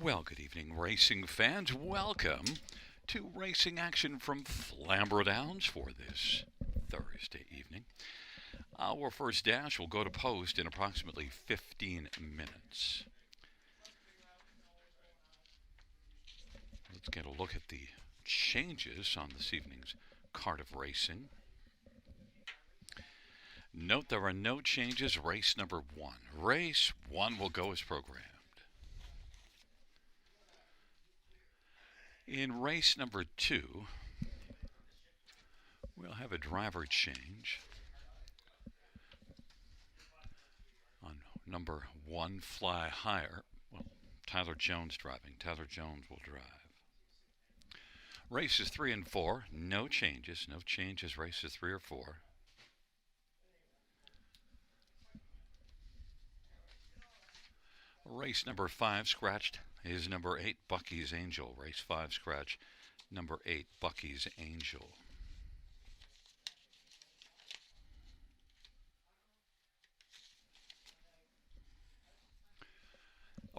Well, good evening, racing fans. Welcome to racing action from Flamboro Downs for this Thursday evening. Our first dash will go to post in approximately 15 minutes. Let's get a look at the changes on this evening's card of racing. Note there are no changes. Race number one. Race one will go as programmed. In race number two, we'll have a driver change. On number one, Fly Higher. Well, Tyler Jones driving. Tyler Jones will drive. Races 3 and 4, no changes. No changes, races 3 or 4. Race number 5 scratched is number 8, Bucky's Angel. Race 5 scratch, number 8, Bucky's Angel.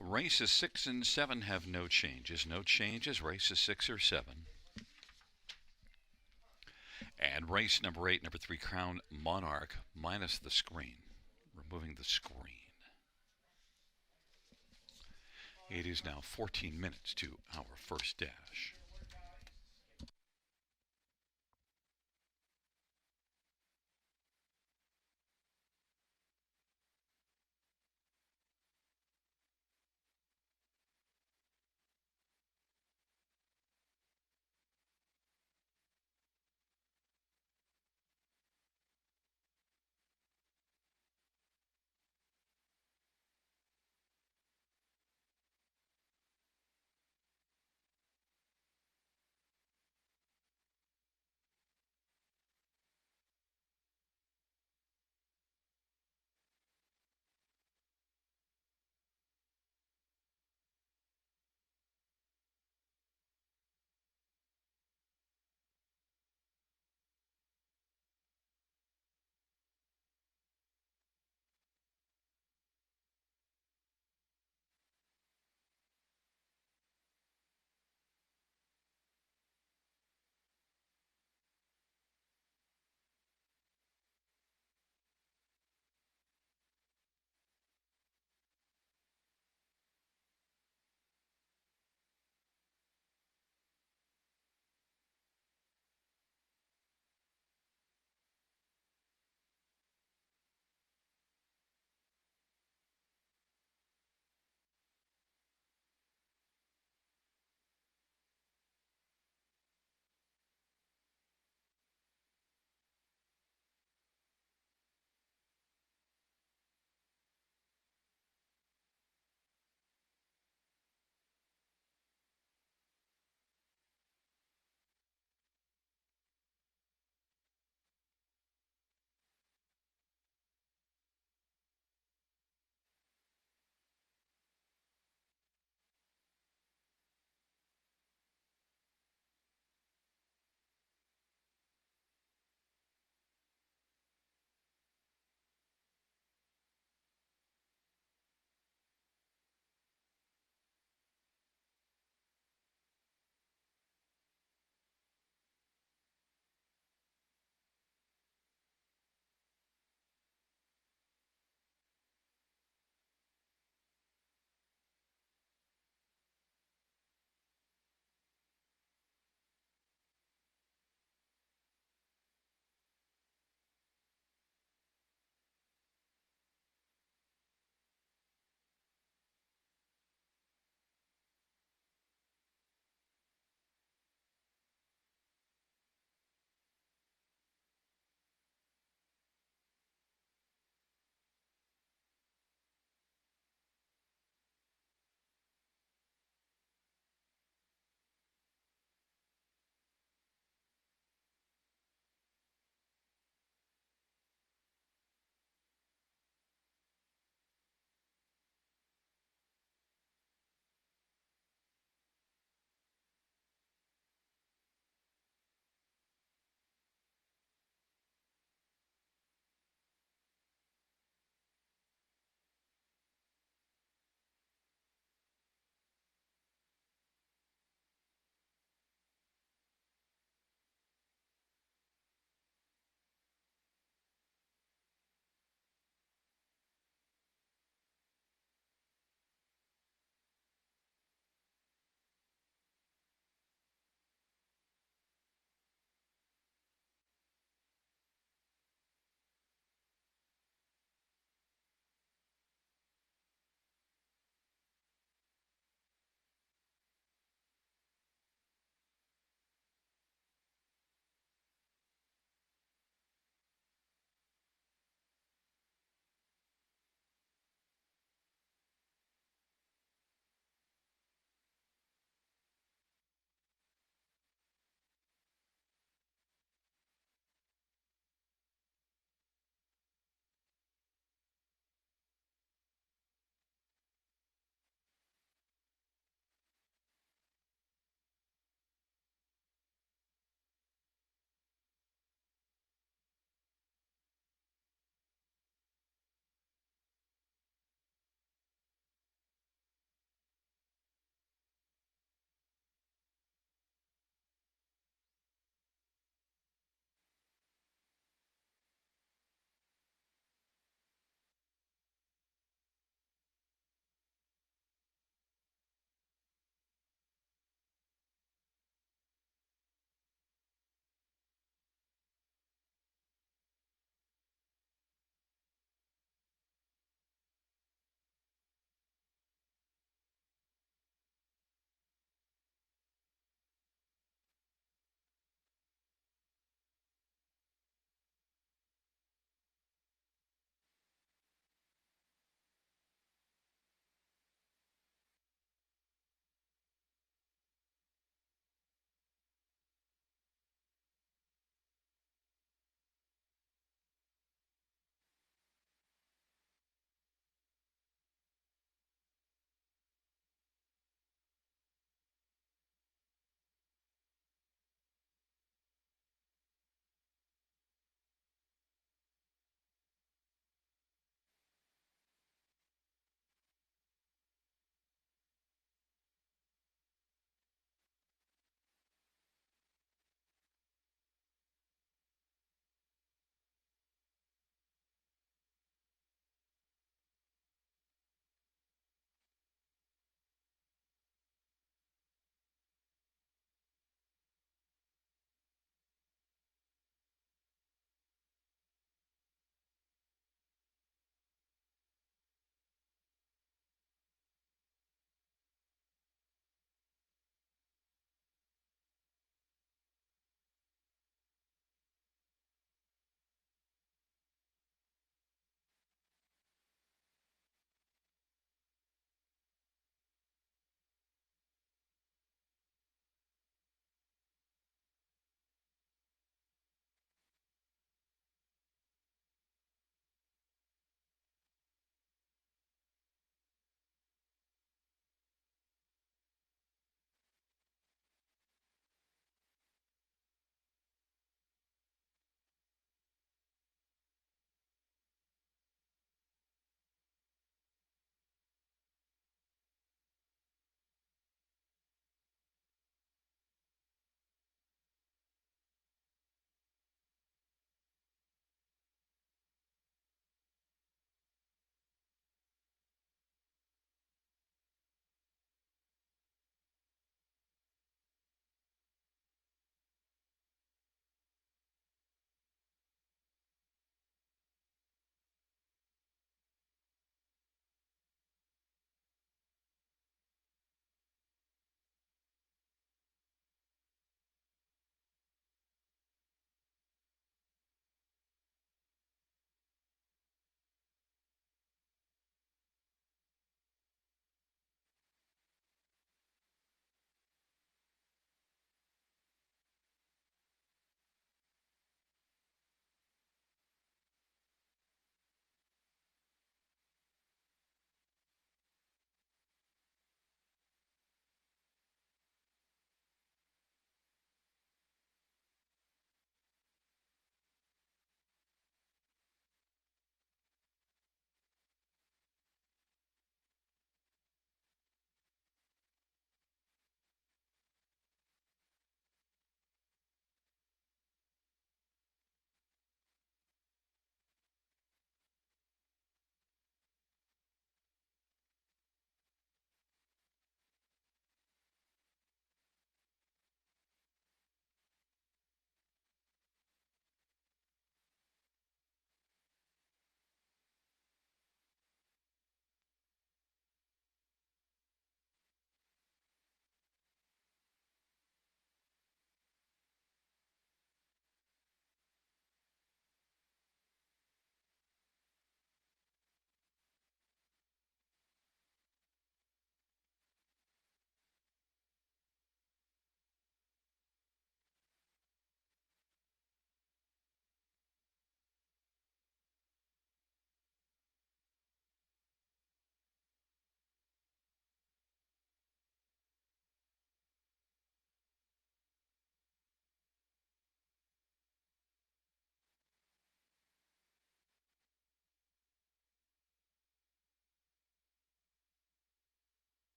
Races 6 and 7 have no changes. No changes, races 6 or 7. And race number 8, number 3, Crown Monarch, minus the screen. Removing the screen. It is now 14 minutes to our first dash.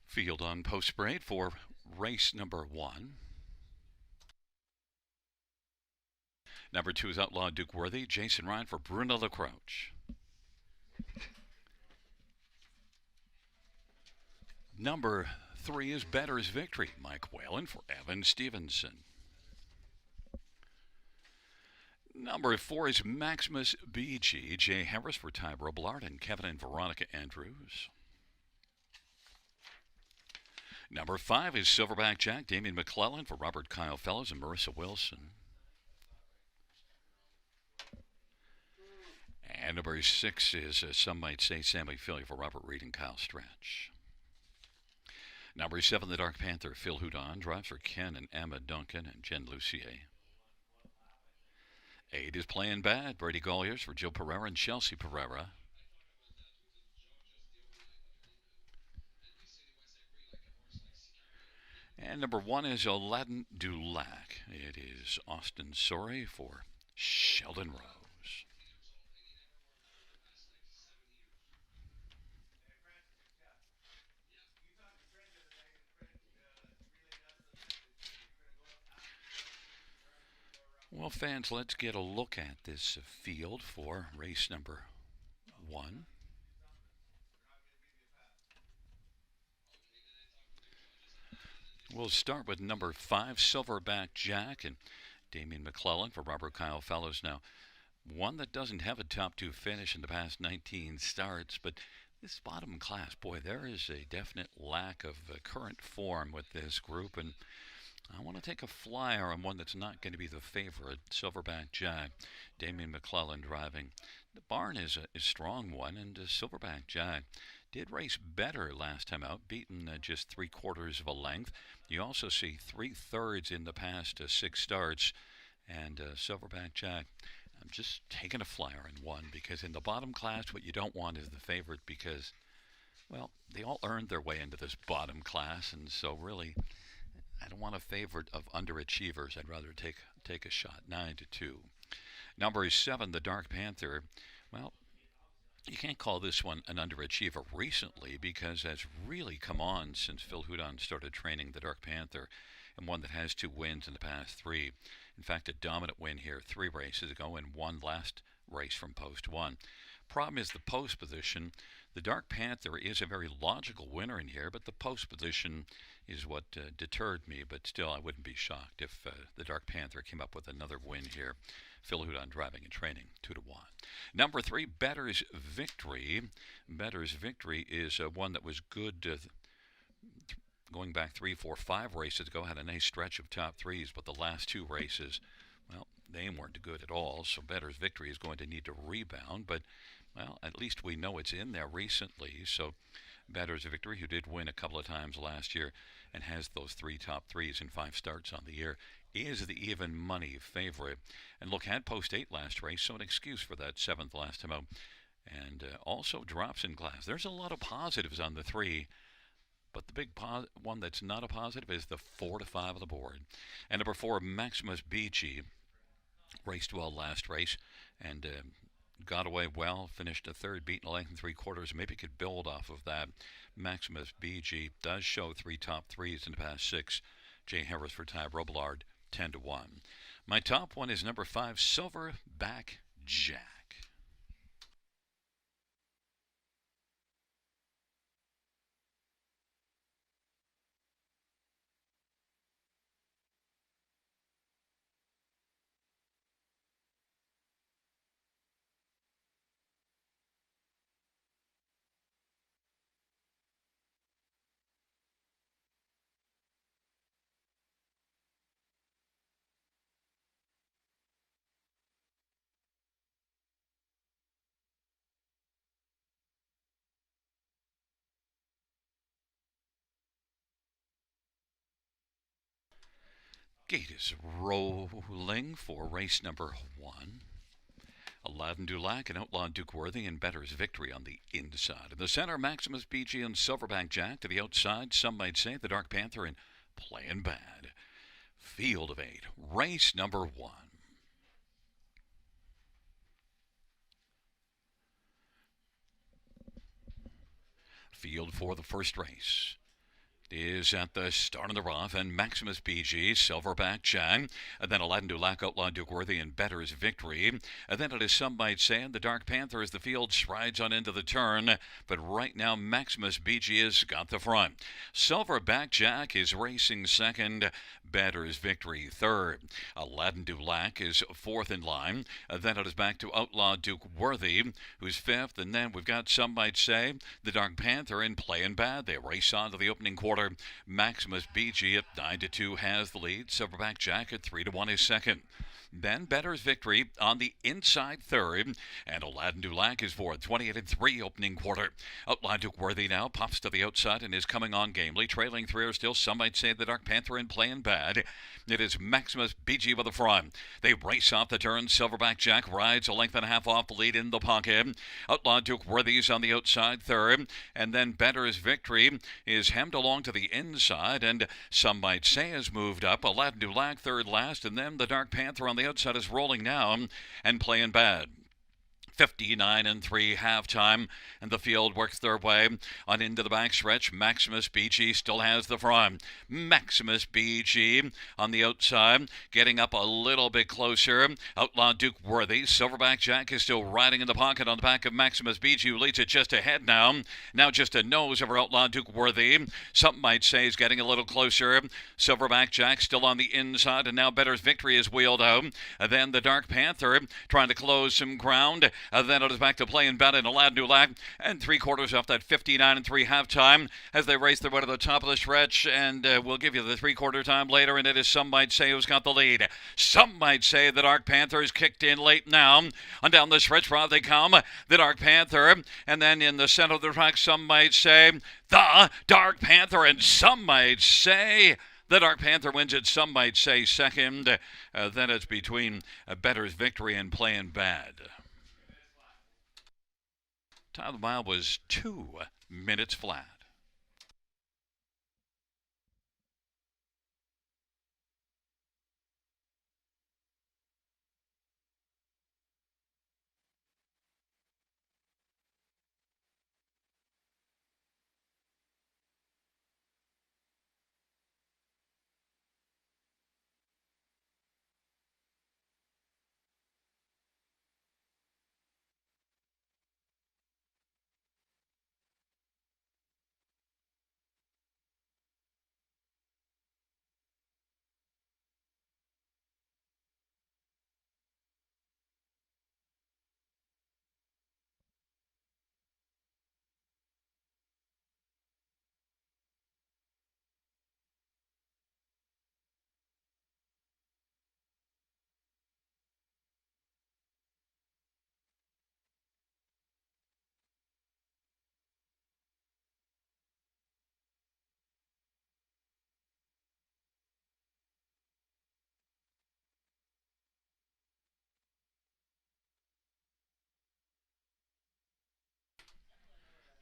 Field on post parade for race number 1. Number 2 is Outlaw Duke Worthy. Jason Ryan for Bruno LaCroix. Number 3 is Better's Victory. Mike Whalen for Evan Stevenson. Number 4 is Maximus BG. Jay Harris for Ty Robillard and Kevin and Veronica Andrews. Number 5 is Silverback Jack. Damian McClellan for Robert Kyle Fellows and Marissa Wilson. And number 6 is, some might say, Sammy Philly for Robert Reed and Kyle Stretch. Number 7, the Dark Panther, Phil Houdon, drives for Ken and Emma Duncan and Jen Lucier. 8 is Playing Bad, Brady Golliers for Jill Pereira and Chelsea Pereira. And number 1 is Aladdin Dulac. It is Austin Sorey for Sheldon Rose. Well, fans, let's get a look at this field for race number 1. We'll start with number 5, Silverback Jack, and Damian McClellan for Robert Kyle Fellows. Now, one that doesn't have a top 2 finish in the past 19 starts, but this bottom class, boy, there is a definite lack of current form with this group, and I want to take a flyer on one that's not going to be the favorite, Silverback Jack. Damian McClellan driving. The barn is a strong one, and Silverback Jack did race better last time out, beaten just 3/4 of a length. You also see 3/3 in the past 6 starts, and Silverback Jack, I'm just taking a flyer on one because in the bottom class, what you don't want is the favorite because, well, they all earned their way into this bottom class, and so really, I don't want a favorite of underachievers. I'd rather take a shot. 9-2. Number 7, the Dark Panther. Well, you can't call this one an underachiever recently because has really come on since Phil Houdon started training the Dark Panther, and one that has 2 wins in the past 3. In fact, a dominant win here 3 races ago and 1 last race from post 1. Problem is the post position. The Dark Panther is a very logical winner in here, but the post position is what deterred me. But still, I wouldn't be shocked if the Dark Panther came up with another win here. Phil Houdon driving and training 2-1. Number 3, Better's Victory. Better's Victory is one that was good going back 3, 4, 5 races ago. Had a nice stretch of top 3s, but the last 2 races, well, they weren't good at all. So Better's Victory is going to need to rebound, but well, at least we know it's in there recently. So Better's Victory, who did win a couple of times last year and has those 3 top 3s in 5 starts on the year, is the even money favorite. And look, had post 8 last race, so an excuse for that 7th last time out. And also drops in class. There's a lot of positives on the 3, but the big one that's not a positive is the 4-5 on the board. And number 4, Maximus BG, raced well last race and got away well, finished a 3rd, beaten a length and 3/4. Maybe could build off of that. Maximus BG does show 3 top 3s in the past 6. Jay Harris for Ty Robillard, 10-1. My top one is number 5, Silverback Jack. Gate is rolling for race number 1. Aladdin Dulac and Outlaw Duke Worthy and Better's Victory on the inside. In the center, Maximus BG and Silverback Jack. To the outside, some might say the Dark Panther and Playing Bad. Field of 8, race number 1. Field for the first race. is at the start of the rough, and Maximus BG, Silverback Jack, and then Aladdin Dulac, Outlaw Duke Worthy, and Better's Victory. And then it is Some Might Say, and the Dark Panther as the field strides on into the turn, but right now Maximus BG has got the front. Silverback Jack is racing second, Better's Victory third. Aladdin Dulac is fourth in line. Then it is back to Outlaw Duke Worthy, who's fifth, and then we've got Some Might Say, the Dark Panther, and Playing Bad. They race on to the opening quarter. Maximus BG at 9-2 has the lead. Silverback Jack at 3-1 is second. Then Better's Victory on the inside third, and Aladdin Dulac is fourth, 28-3 opening quarter. Outlaw Duke Worthy now pops to the outside and is coming on gamely. Trailing three are still Some Might Say, the Dark Panther, and Playing Bad. It is Maximus BG with the front. They race off the turn. Silverback Jack rides a length and a half off the lead in the pocket. Outlaw Duke Worthy's on the outside third, and then Better's Victory is hemmed along to the inside, and Some Might Say has moved up. Aladdin Dulac third last, and then the Dark Panther on the outside is rolling now and Playing Bad. 59-3 halftime, and the field works their way on into the backstretch. Maximus BG still has the front. Maximus BG on the outside, getting up a little bit closer. Outlaw Duke Worthy. Silverback Jack is still riding in the pocket on the back of Maximus BG, who leads it just ahead now. Now just a nose over Outlaw Duke Worthy. Some Might Say is getting a little closer. Silverback Jack still on the inside, and now Better's Victory is wheeled out. Then the Dark Panther trying to close some ground. Then it is back to Playing Bad and Aladdin Dulac, and 3/4 off that 59-3 halftime as they race their way to the top of the stretch, and we'll give you the 3/4 time later, and it is Some Might Say who's got the lead. Some Might Say the Dark Panther is kicked in late now. On down the stretch route they come, the Dark Panther, and then in the center of the track, Some Might Say the Dark Panther, and Some Might Say the Dark Panther wins it. Some Might Say second. Then it's between Better's Victory and Playing Bad. Time of the mile was 2 minutes flat.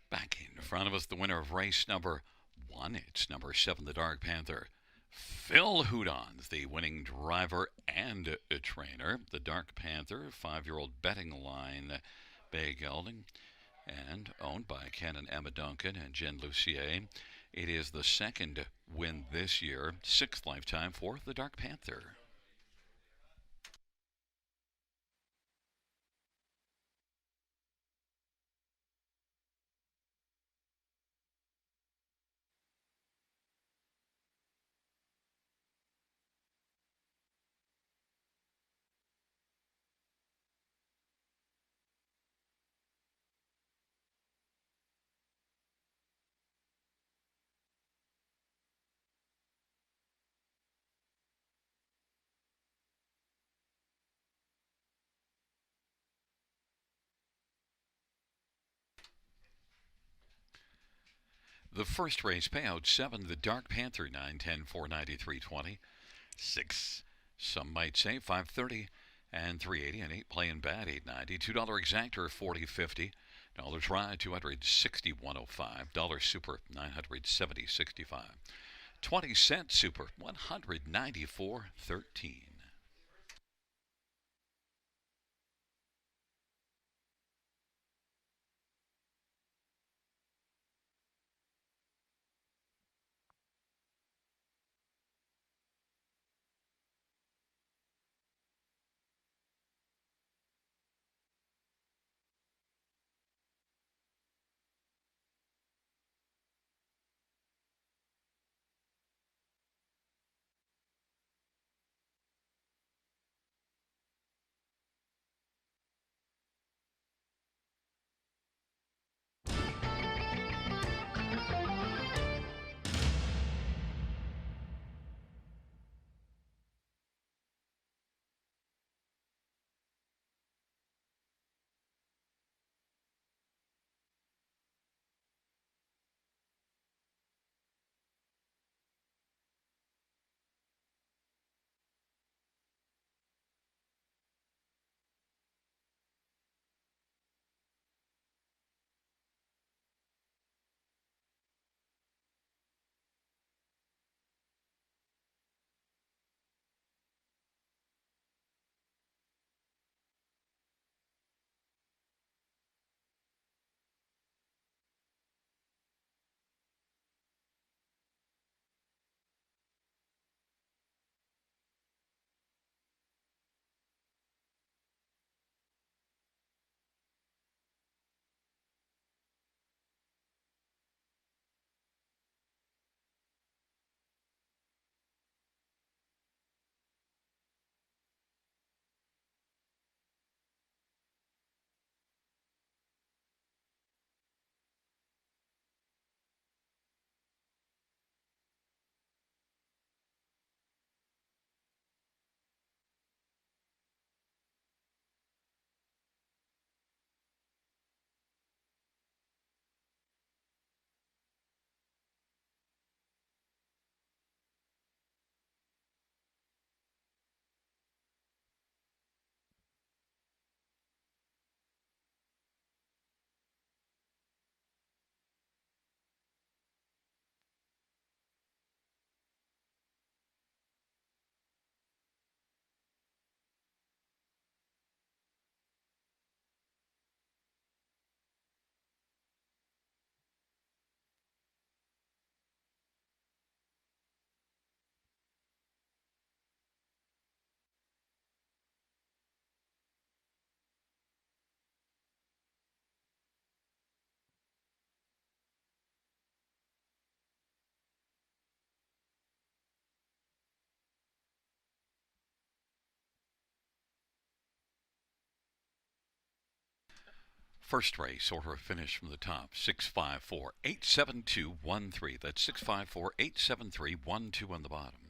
Back in front of us, the winner of race number 1. It's number 7, the Dark Panther. Phil Houdon's the winning driver and a trainer. The Dark Panther, 5-year-old betting line, bay gelding, and owned by Ken and Emma Duncan and Jen Lucier. It is the second win this year, 6th lifetime for the Dark Panther. The first race payout 7, the Dark Panther, 910, 493, 20. 6, Some Might Say, 530 and 380, and 8 Playing Bad, 890. $2 exactor, 40.50. Dollar try, 261.05. Dollar super, 970.65. 20-cent super, 194.13. First race, order of finish from the top, 654-872-13. That's 654-873-12 on the bottom.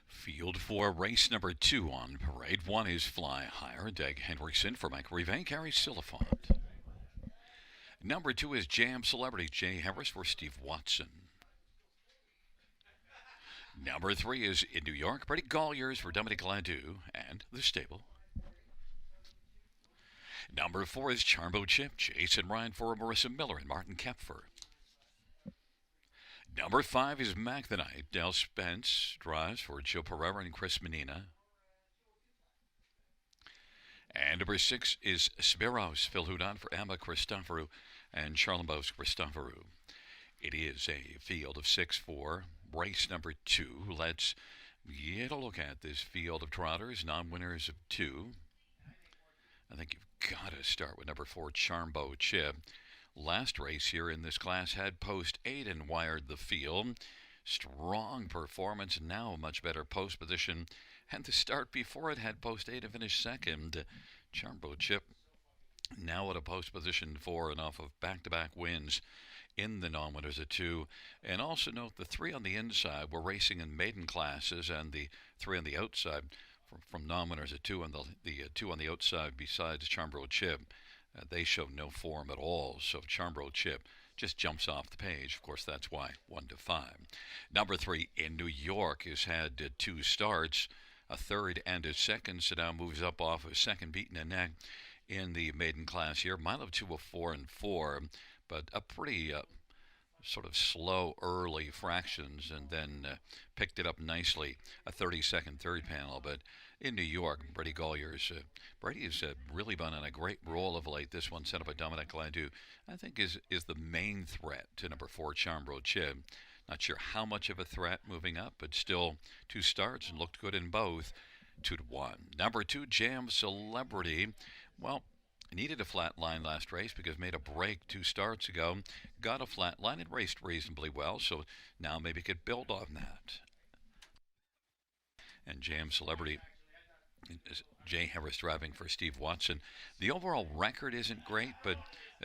Field 4, race number 2 on parade. 1 is Fly Higher. Doug Henriksen for Mike Rive carries Silifant. Number 2 is Jam Celebrity. Jay Harris for Steve Watson. Number 3 is in New York. Brady Golliers for Dominic Ladeau and the stable. Number 4 is Charmbo Chip. Jason Ryan for Marissa Miller and Martin Kepfer. Number 5 is Mac the Night. Del Spence drives for Joe Pereira and Chris Menina. And number 6 is Spiros. Phil Hudon for Emma Christoforou and Charlembos Christoforou. It is a field of 6 for race number 2. Let's get a look at this field of trotters, non-winners of 2. I think you've got to start with number 4, Charmbo Chip. Last race here in this class had post 8 and wired the field. Strong performance, now a much better post position. And the start before it had post 8 and finished second. Charmbo Chip now at a post position 4 and off of back-to-back wins in the non-winners of 2. And also note the 3 on the inside were racing in maiden classes, and the 3 on the outside from non-winners of 2, and the 2 on the outside besides Charmbo Chip. They show no form at all, so Charmbo Chip just jumps off the page. Of course, that's why 1 to 5. Number 3 in New York has had 2 starts, a third and a second, so now moves up off a second beaten a neck in the maiden class here. Mile of 2 of 4 and 4, but a pretty sort of slow early fractions, and then picked it up nicely, a 30-second third panel. But in New York, Brady Golliers, Brady has really been on a great roll of late. This one set up by Dominic Ladeau, I think is the main threat to number 4, Charmbo Chip. Not sure how much of a threat moving up, but still 2 starts and looked good in both. 2 to 1. Number 2, Jam Celebrity. Well, needed a flat line last race because made a break 2 starts ago. Got a flat line and raced reasonably well, so now maybe could build on that. And Jam Celebrity, Jay Harris driving for Steve Watson. The overall record isn't great, but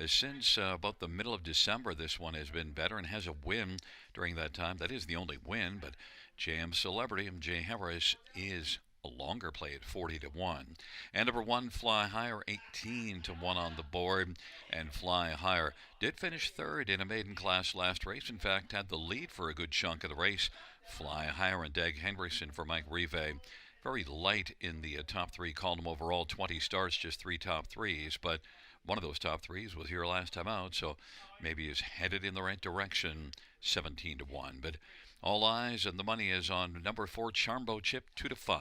since about the middle of December, this one has been better and has a win during that time. That is the only win, but Jam Celebrity and Jay Harris is a longer play at 40 to 1. And number 1, Fly Higher, 18 to 1 on the board. And Fly Higher did finish third in a maiden class last race. In fact, had the lead for a good chunk of the race. Fly Higher and Doug Henriksen for Mike Rive. Very light in the top 3 column overall. 20 starts, just 3 top 3s. But one of those top 3s was here last time out, so maybe is headed in the right direction. 17 to 1. But all eyes and the money is on number 4, Charmbo Chip, 2 to 5.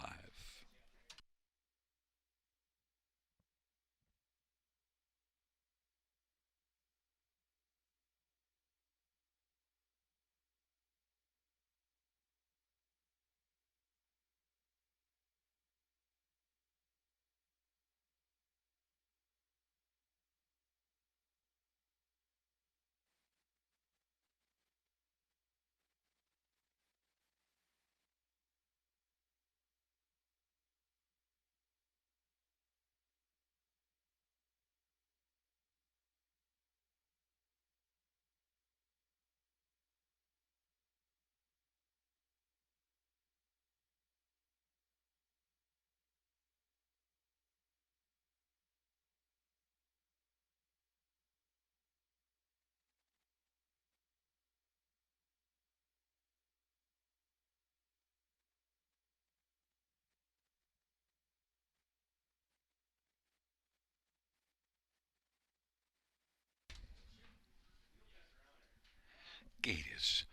Gate is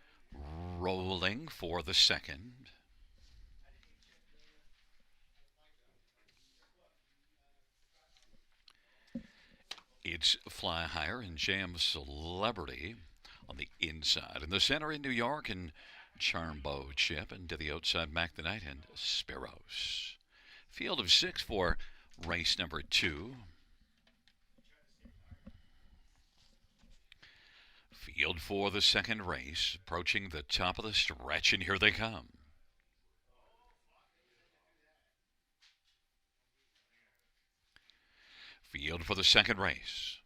rolling for the second. It's Fly Higher and Jam Celebrity on the inside. In the center in New York, and Charmbo Chip, and to the outside, Mac the Night and Spiros. Field of 6 for race number 2. Field for the second race, approaching the top of the stretch, and here they come. Field for the second race.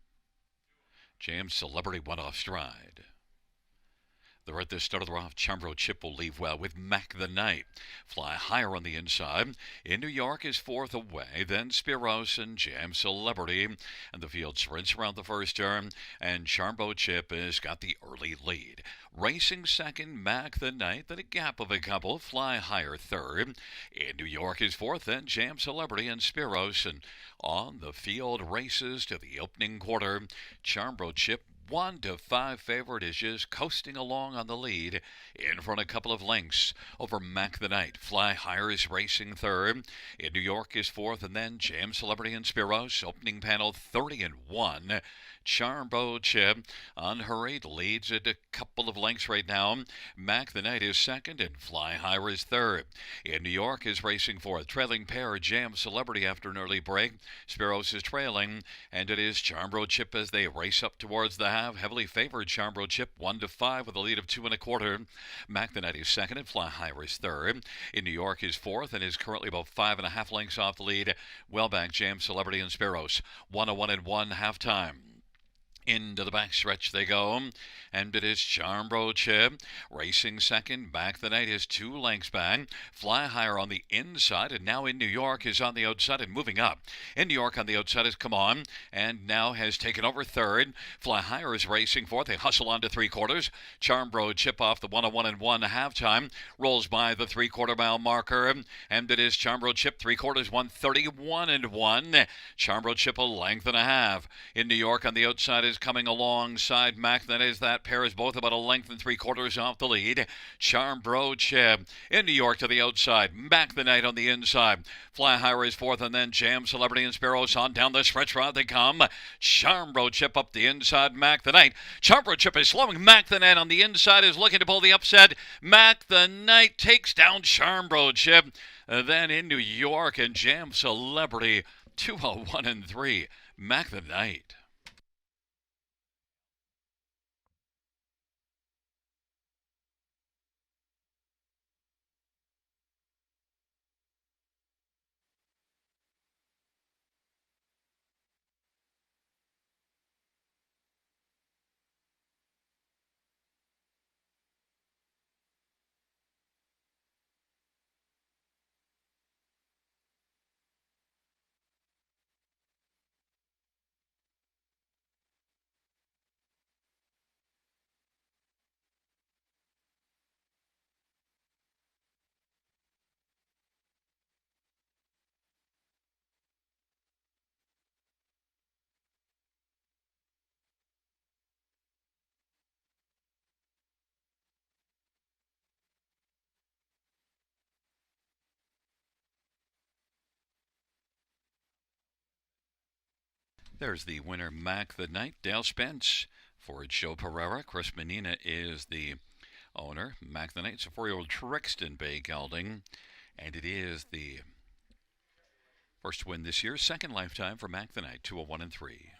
James Celebrity went off stride. They're at the start of the round. Chambro Chip will leave well with Mac the Knight. Fly higher on the inside. In New York is fourth away. Then Spiros and Jam Celebrity. And the field sprints around the first turn. And Chambro Chip has got the early lead. Racing second, Mac the Knight. Then a gap of a couple. Fly higher third. In New York is fourth. Then Jam Celebrity and Spiros. And on the field races to the opening quarter. Chambro Chip 1-5 favorite is just coasting along on the lead in front a couple of lengths over Mac the Knight. Fly Higher is racing third. In New York is fourth, and then Jam Celebrity and Spiros. Opening panel 30-1. Charbo Chip unhurried leads at a couple of lengths right now. Mac the Knight is second, and Fly Higher is third. In New York is racing fourth. Trailing pair Jam Celebrity after an early break. Spiros is trailing, and it is Charbo Chip as they race up towards the half. Heavily favored Charbo Chip 1-5 with a lead of 2 1/4. Mac the Knight is second, and Fly Higher is third. In New York is fourth, and is currently about 5.5 lengths off the lead. Well back Jam Celebrity and Spiros. 1-1 halftime. Into the backstretch they go, and it is Chambro Chip racing second. Mac the Knight is 2 lengths back. Fly Higher on the inside, and now in New York is on the outside and moving up. In New York on the outside is Come On, and now has taken over third. Fly Higher is racing fourth. They hustle on to 3/4. Chambro Chip off the 1-1 halftime, rolls by the 3/4 mile marker, and it is Chambro Chip 3/4 131-1. Chambro Chip a length and a half. In New York on the outside is coming alongside Mac. That is, that pair is both about a length and 3/4 off the lead. Chambro Chip in New York to the outside. Mac the Knight on the inside. Fly Higher is fourth, and then Jam Celebrity and Spiros on down the stretch route they come. Chambro Chip up the inside. Mac the Knight. Chambro Chip is slowing. Mac the Knight on the inside is looking to pull the upset. Mac the Knight takes down Chambro Chip. Then in New York and Jam Celebrity 2-1-3. Mac the Knight. There's the winner, Mac the Knight. Dale Spence for Joe Pereira. Chris Menina is the owner. Mac the Knight. It's a 4-year-old Trixton Bay gelding, and it is the first win this year. Second lifetime for Mac the Knight. 2-1-3.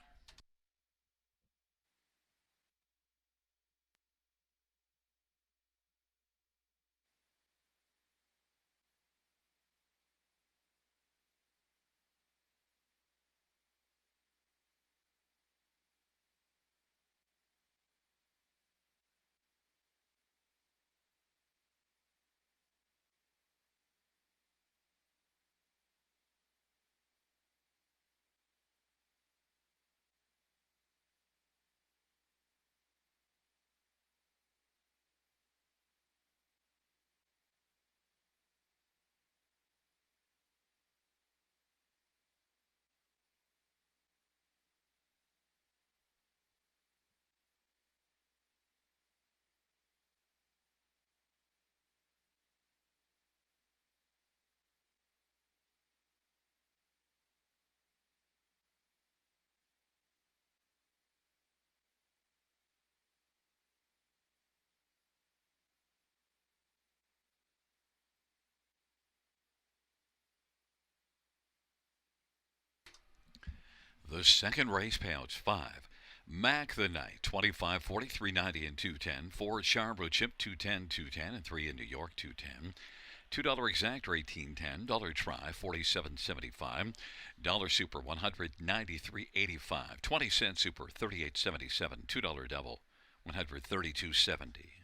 The second race payouts 5. Mac the Knight, 25, 43, 90, and 210. 4 Charbro Chip, 210, 210, and 3 in New York, 210. $2 exact or 18.10. Dollar try 47.75. Dollar super 193.85. 20-cent super 38.77. $2 double 132.70.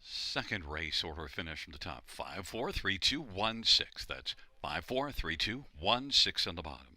Second race order finish from the top. 5-4-3-2-1-6. That's 5-4-3-2-1-6 on the bottom.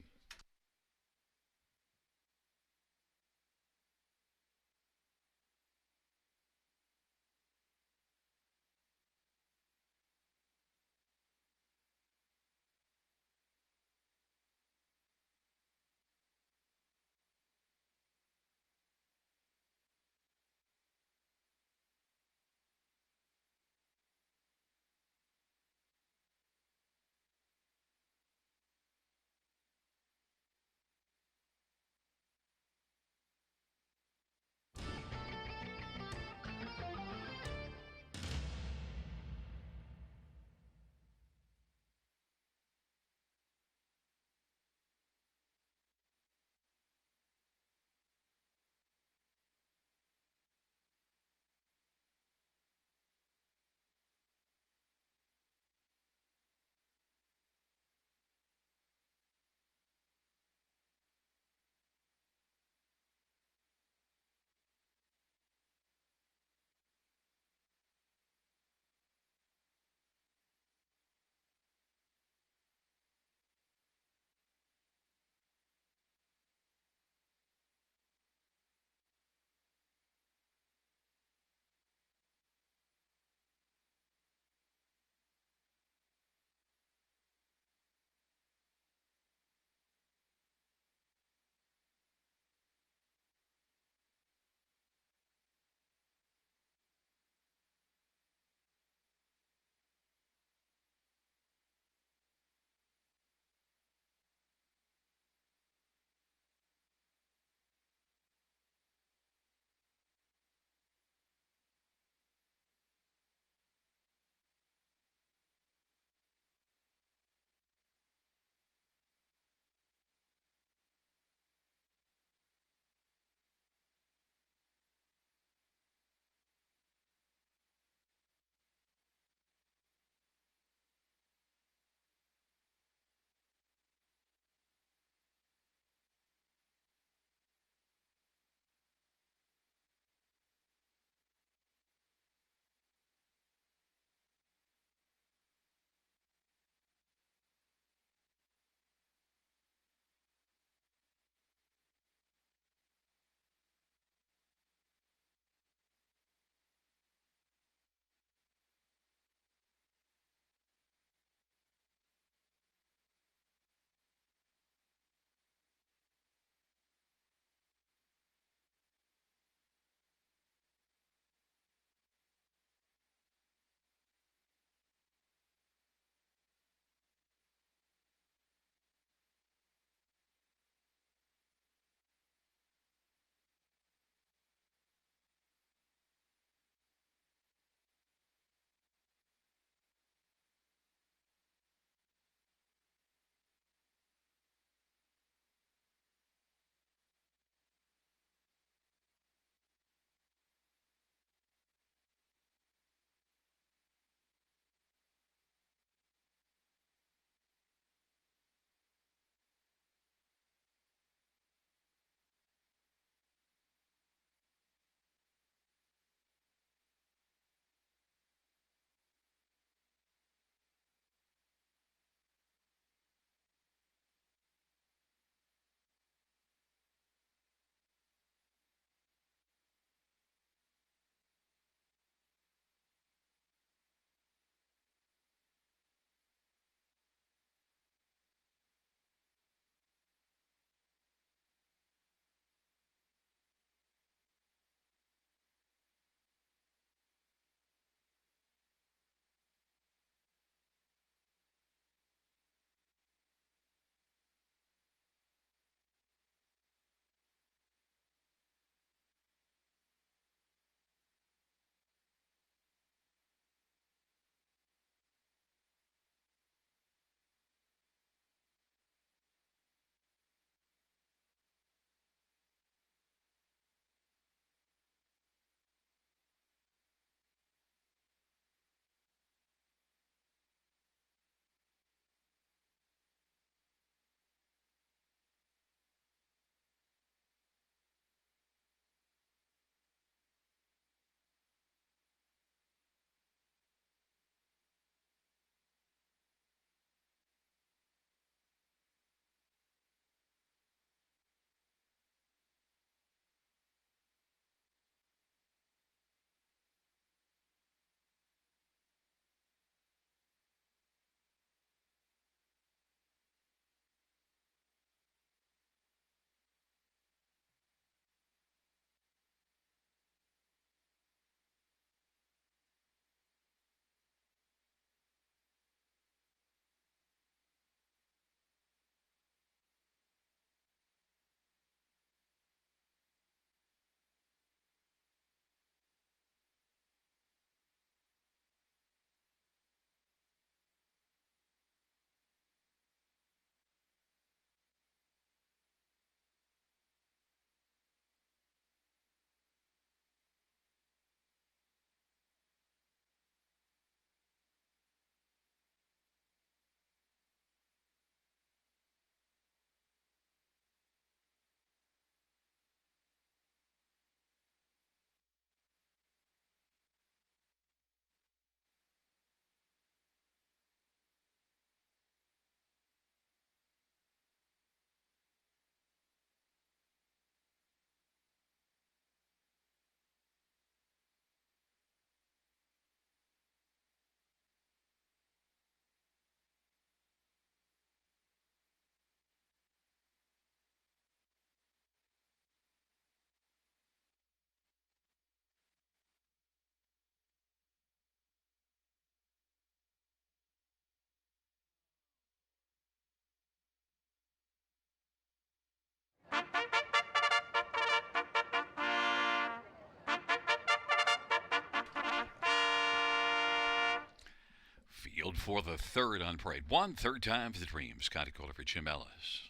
Field for the third on parade. 1/3 time for the Dream. Scotty Kohler for Jim Ellis.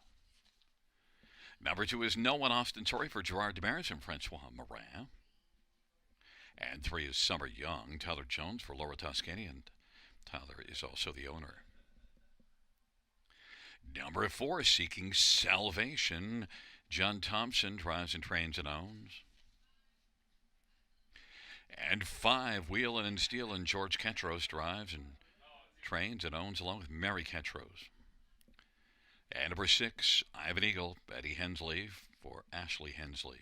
Number 2 is No One Austin Sorry for Gerard Demaris and Francois Morin. And 3 is Summer Young, Tyler Jones for Laura Toscani, and Tyler is also the owner. Number 4 is Seeking Salvation. John Thompson drives and trains and owns. And 5, Wheelin' and Steelin', George Ketros drives and trains and owns along with Mary Ketros. And number 6, Ivan Eagle, Betty Hensley for Ashley Hensley.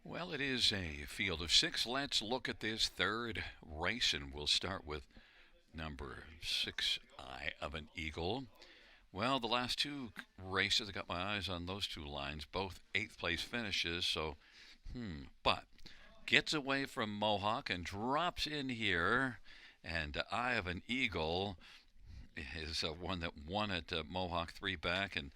Well, it is a field of 6. Let's look at this third race, and we'll start with number 6, Eye of an Eagle. Well, the last 2 races, I got my eyes on those 2 lines, both 8th place finishes, so, but gets away from Mohawk and drops in here, and Eye of an Eagle is one that won at Mohawk 3 back, and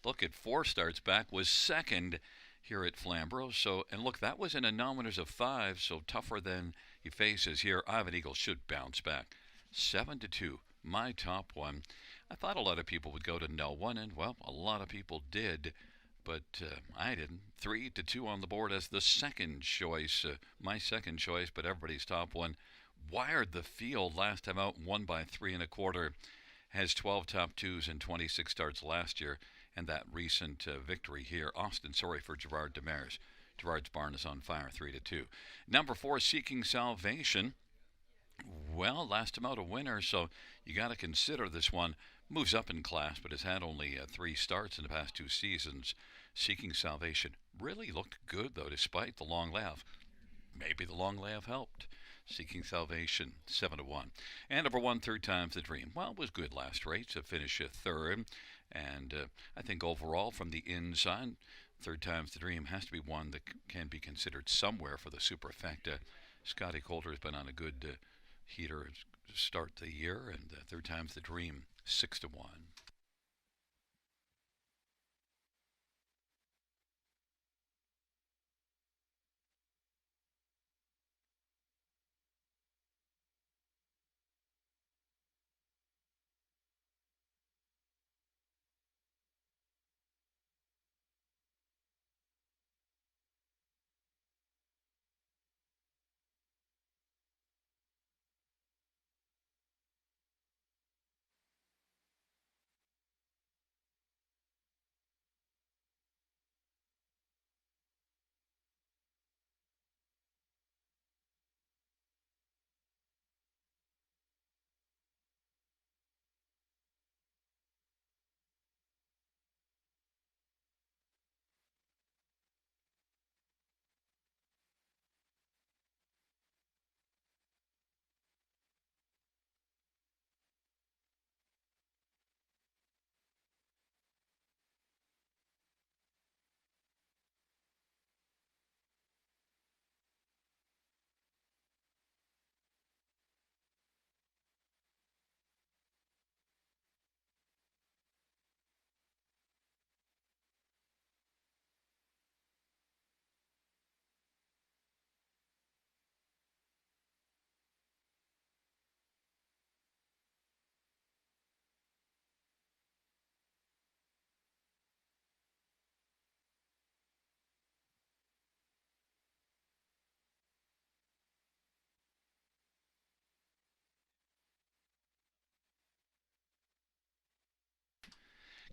look at 4 starts back, was second here at Flamboro. So, and look, that was in a nominators of 5, so tougher than he faces here. Ivan Eagle should bounce back. 7-2, my top one. I thought a lot of people would go to No One, and well, a lot of people did, but I didn't. 3-2 on the board as the second choice, my second choice, but everybody's top one. Wired the field last time out, won by 3 1/4. Has 12 top 2s and 26 starts last year. And that recent victory here, Austin Sorry for Gerard Demaris. Gerard's barn is on fire, 3-2. Number 4, Seeking Salvation. Well, last time out a winner, so you got to consider this one. Moves up in class, but has had only 3 starts in the past 2 seasons. Seeking Salvation really looked good, though, despite the long layoff. Maybe the long layoff helped. Seeking Salvation, 7-1. And number 1, 3rd Time's the Dream. Well, it was good last race to finish 3rd. And I think overall, from the inside, 3rd Time's the Dream has to be one that can be considered somewhere for the superfecta. Scotty Kohler has been on a good heater to start the year, and 3rd Time's the Dream, 6-1.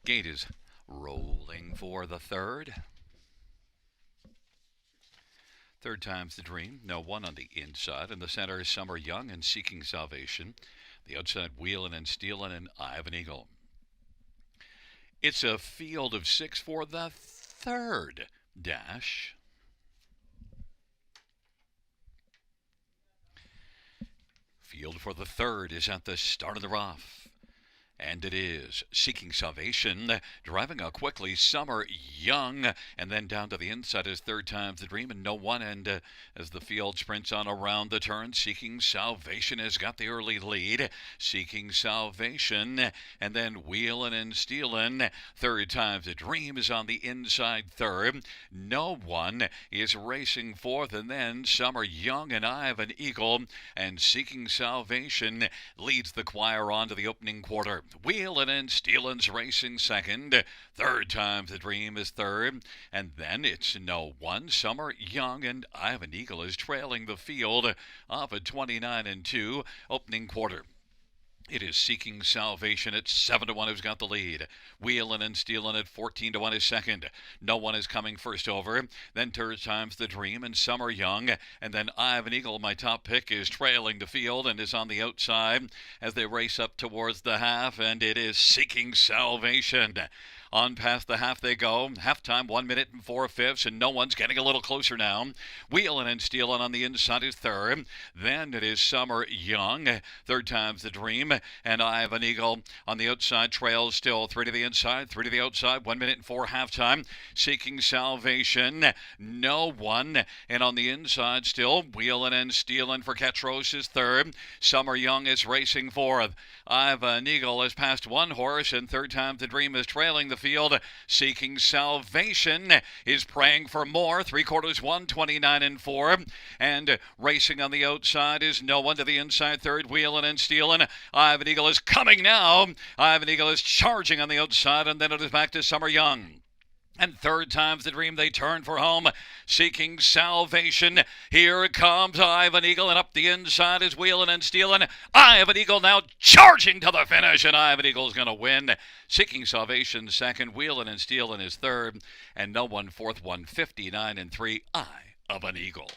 Gate is rolling for the 3rd. 3rd Time's the Dream. No One on the inside. In the center is Summer Young and Seeking Salvation. The outside, Wheelin' and Steelin' and Eye of an Eagle. It's a field of 6 for the 3rd dash. Field for the 3rd is at the start of the rough. And it is Seeking Salvation, driving out quickly. Summer Young, and then down to the inside is Third Time's the Dream, and no one. And as the field sprints on around the turn, Seeking Salvation has got the early lead. Seeking Salvation, and then Wheelin' and Stealin'. Third Time's the Dream is on the inside third. No one is racing fourth, and then Summer Young and I Have an Eagle, and Seeking Salvation leads the choir on to the opening quarter. Wheelin' and Stealin's racing second. Third Time's the Dream is third. And then it's No One. Summer Young and I Have an Eagle is trailing the field off at 29 and 2. Opening quarter. It is Seeking Salvation at 7-1 who's got the lead. Wheelin' and Stealin' at 14-1 is second. No One is coming first over. Then Third Time's the Dream and Summer Young. And then I Have an Eagle, my top pick, is trailing the field and is on the outside as they race up towards the half. And it is Seeking Salvation. On past the half they go. Halftime, 1 minute and 4/5, and No One's getting a little closer now. Wheelin' and Stealin' on the inside is third. Then it is Summer Young. Third Time's the Dream. And I Have an Eagle on the outside trails still. 3 to the inside, 3 to the outside. 1 minute and 4 halftime. Seeking Salvation. No One. And on the inside still, Wheelin' and Stealin' for Ketros is third. Summer Young is racing fourth. I Have an Eagle has passed one horse, and Third Time's the Dream is trailing the field. Seeking Salvation is praying for more. 3/4 won, 29 and 4. And racing on the outside is No One to the inside third. Wheelin' and Stealin'. I Have an Eagle is coming now. I Have an Eagle is charging on the outside, and then it is back to Summer Young. And Third Time's the Dream, they turn for home. Seeking Salvation. Here comes I Have an Eagle, and up the inside is Wheelin' and Stealin'. I Have an Eagle now charging to the finish, and I Have an Eagle is going to win. Seeking Salvation second, Wheelin' and Stealin' is third, and No One fourth, 159 and 3. I Have an Eagle.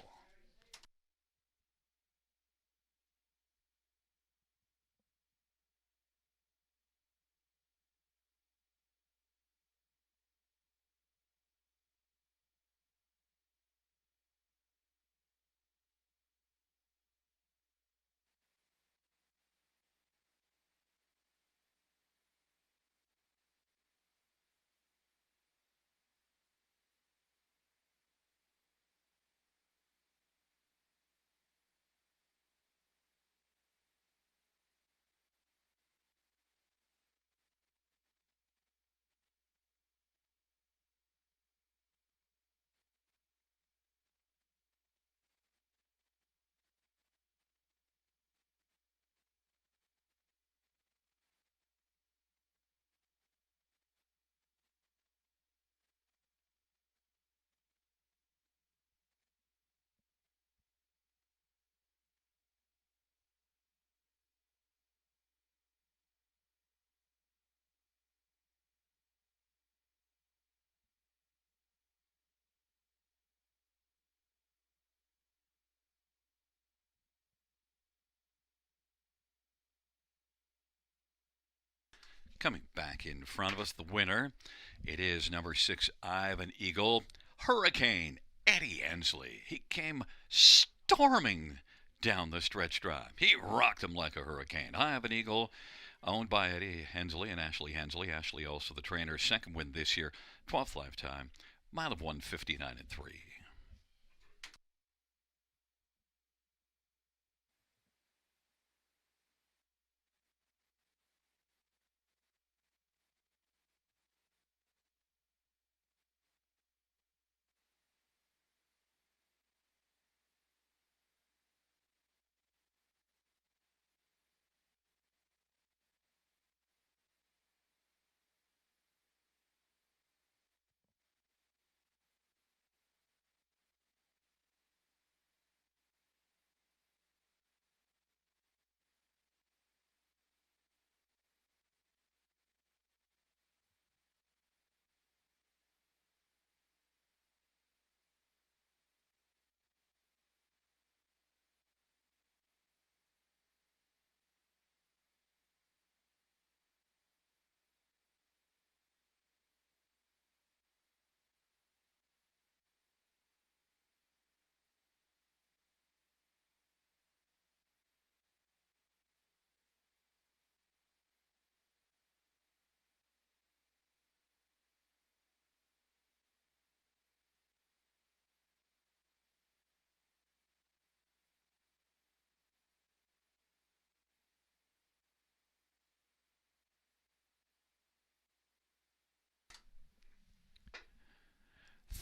Coming back in front of us, the winner. It is number 6, I Have an Eagle. Hurricane Eddie Ensley. He came storming down the stretch drive. He rocked him like a hurricane. I Have an Eagle, owned by Eddie Hensley and Ashley Hensley. Ashley also the trainer. Second win this year, 12th lifetime. Mile of 159 and 3.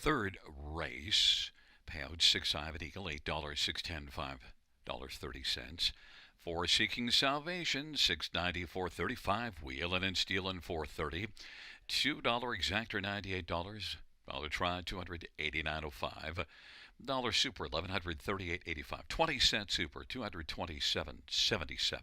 third race, payout 6.5 at Eagle, $8, 6.10, $5.30. For Seeking Salvation, 6.90, 4.35. Wheeling and Stealing, 4.30. $2 exactor, $98. Dollar try, 289.05. Dollar super, 1138.85. 20-cent super, 227.77.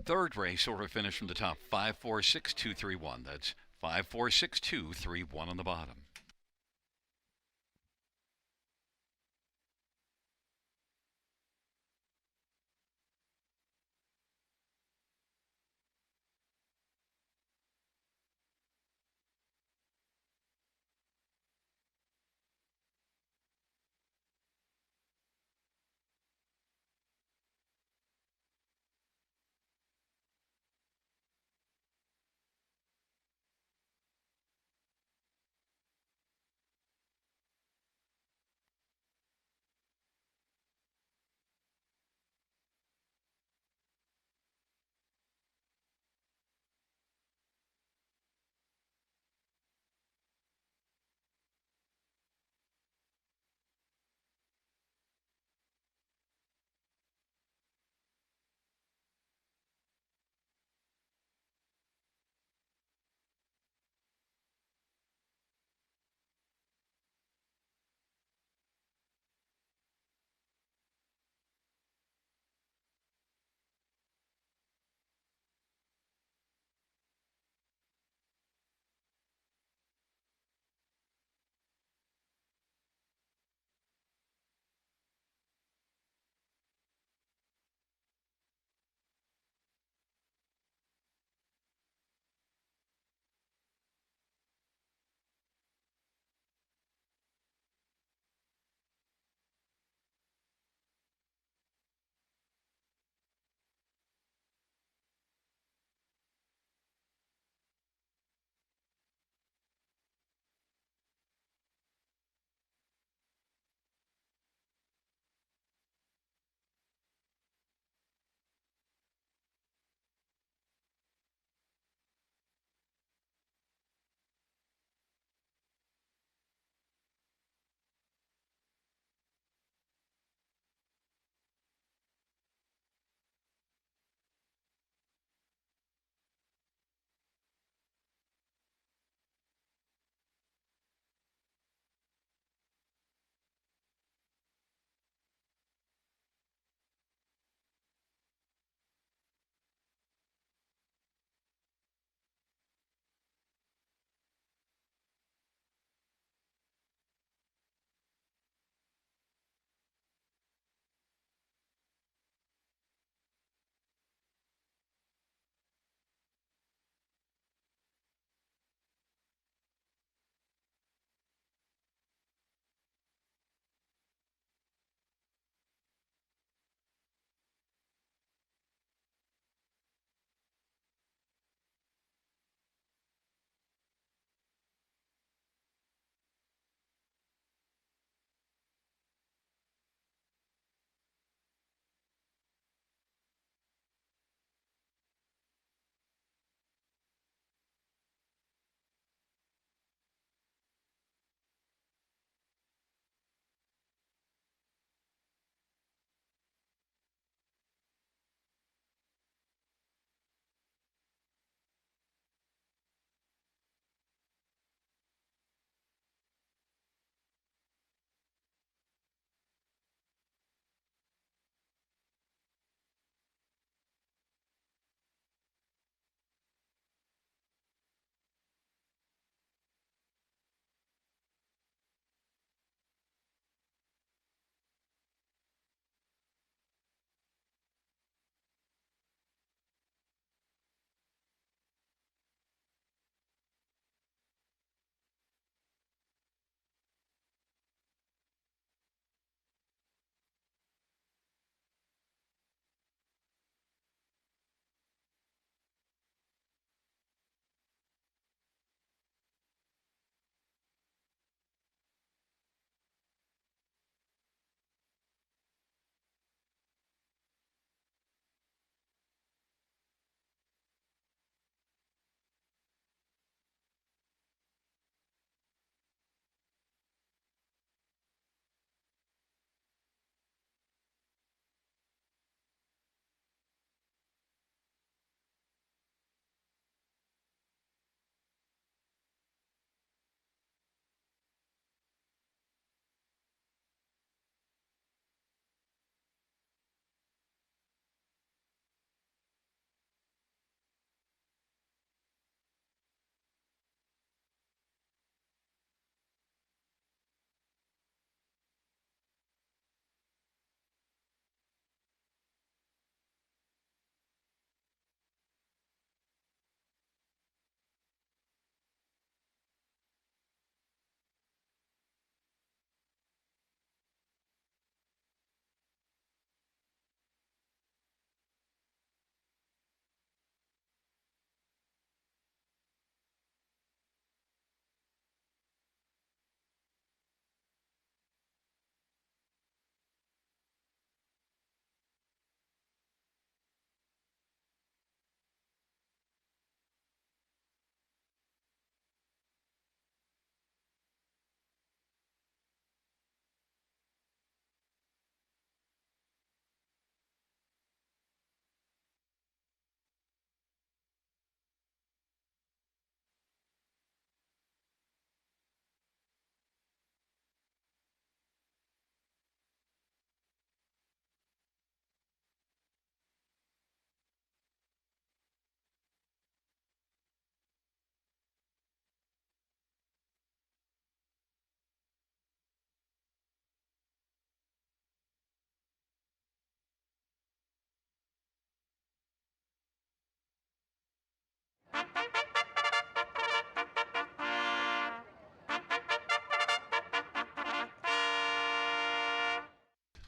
Third race order finish from the top, 546.231. That's 546.231 on the bottom.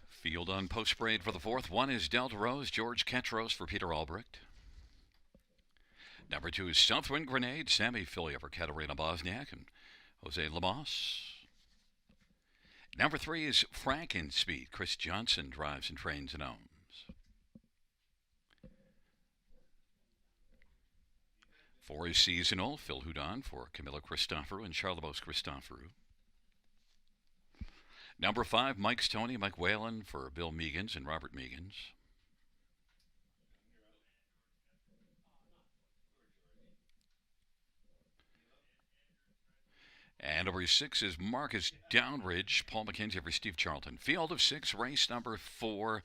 Field on post parade for the fourth. One is Delta Rose, George Ketros for Peter Albrecht. Number two is Southwind Grenade, Sammy Filia for Katerina Bosniak and Jose Lamas. Number three is Frankenspeed. Chris Johnson drives and trains and owns. Four is Seasonal. Phil Houdon for Camilla Christoforou and Charlemos Christoforou. Number five, Mike's Tony, Mike Whalen for Bill Meegans and Robert Meegans. And number six is Marcus Downridge, Paul McKenzie for Steve Charlton. Field of six, race number four.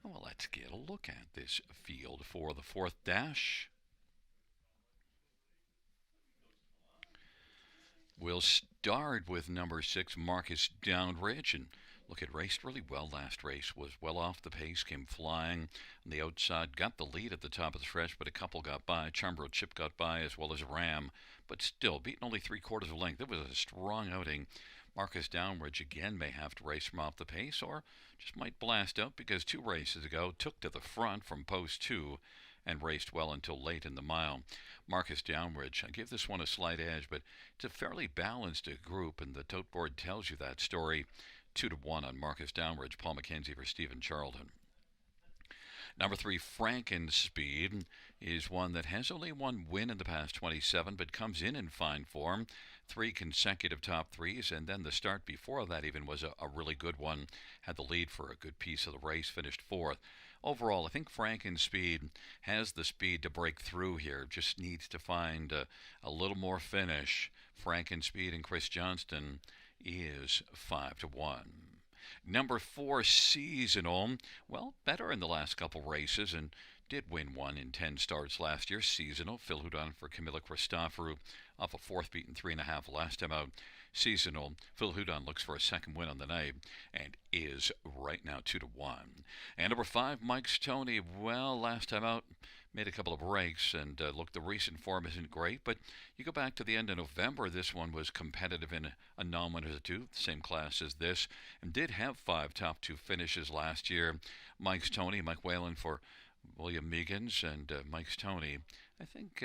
Well, let's get a look at this field for the fourth dash. We'll start with number six, Marcus Downridge, and look, it raced really well last race, was well off the pace, came flying on the outside, got the lead at the top of the stretch, but a couple got by. Charmbro Chip got by as well as Ram, but still, beaten only 3/4 of a length. It was a strong outing. Marcus Downridge again may have to race from off the pace or just might blast out because 2 races ago took to the front from post 2 and raced well until late in the mile. Marcus Downridge, I give this one a slight edge, but it's a fairly balanced group, and the tote board tells you that story. 2-1 on Marcus Downridge, Paul McKenzie for Stephen Charlton. Number 3, Frankenspeed, is one that has only one win in the past 27, but comes in fine form. 3 consecutive top threes, and then the start before that even was a really good one. Had the lead for a good piece of the race, finished 4th. Overall, I think Frankenspeed has the speed to break through here. Just needs to find a little more finish. Frankenspeed and Chris Johnston is 5-1. Number 4, Seasonal. Well, better in the last couple races and did win one in 10 starts last year. Seasonal. Phil Houdon for Camilla Christoforou off a 4th beat in 3.5 last time out. Seasonal. Phil Houdon looks for a second win on the night and is right now 2-1. And number 5, Mike's Tony. Well, last time out, made a couple of breaks, and look, the recent form isn't great, but you go back to the end of November, this one was competitive in a non-winner 2, same class as this, and did have 5 top 2 finishes last year. Mike's Tony, Mike Whalen for William Meegans, and Mike's Tony, I think